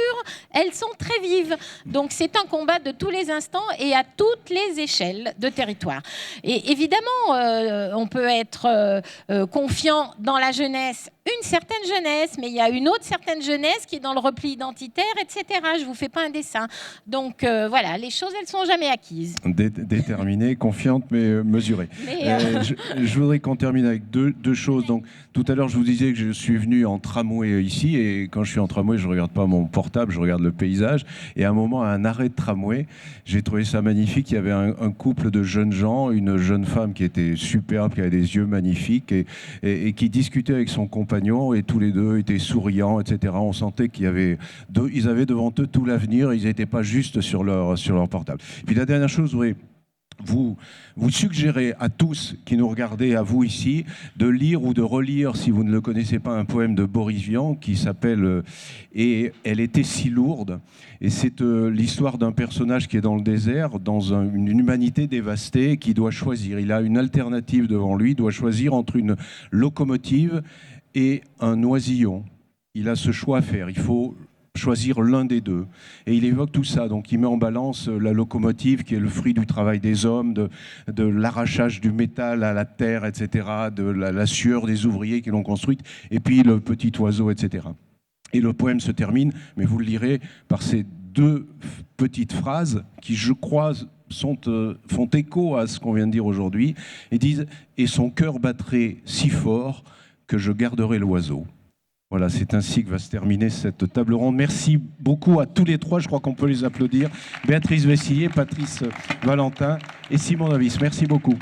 elles sont très vives. Donc, c'est un combat de tous les instants et à toutes les échelles de territoire. Et évidemment, on peut être confiant dans la jeunesse, une certaine jeunesse, mais il y a une autre certaine jeunesse qui est dans le repli identitaire, etc. Je ne vous fais pas un dessin. Donc, voilà, les choses, elles ne sont jamais acquises. Déterminée, confiante, mais mesurée. Je voudrais qu'on termine avec deux choses. Donc, tout à l'heure, je vous disais que je suis venu en tramway ici, et quand je suis en tramway, je ne regarde pas mon portable, je regarde le paysage. Et à un moment, à un arrêt de tramway, j'ai trouvé ça magnifique. Il y avait un couple de jeunes gens, une jeune femme qui était superbe, qui avait des yeux magnifiques, et qui discutait avec son compagnon compagnons et tous les deux étaient souriants, etc. On sentait qu'ils avaient devant eux tout l'avenir, ils n'étaient pas juste sur leur portable. Puis la dernière chose, oui, vous suggérez à tous qui nous regardez, à vous ici, de lire ou de relire, si vous ne le connaissez pas, un poème de Boris Vian qui s'appelle « Et elle était si lourde ». Et c'est l'histoire d'un personnage qui est dans le désert, dans une humanité dévastée, qui doit choisir. Il a une alternative devant lui, il doit choisir entre une locomotive et un oisillon. Il a ce choix à faire, il faut choisir l'un des deux. Et il évoque tout ça, donc il met en balance la locomotive qui est le fruit du travail des hommes, de l'arrachage du métal à la terre, etc., de la sueur des ouvriers qui l'ont construite, et puis le petit oiseau, etc. Et le poème se termine, mais vous le lirez, par ces deux petites phrases qui, je crois, font écho à ce qu'on vient de dire aujourd'hui, et disent « Et son cœur battrait si fort que je garderai l'oiseau ». Voilà, c'est ainsi que va se terminer cette table ronde. Merci beaucoup à tous les trois, je crois qu'on peut les applaudir. Béatrice Vessillier, Patrice Valentin et Simon Davis. Merci beaucoup.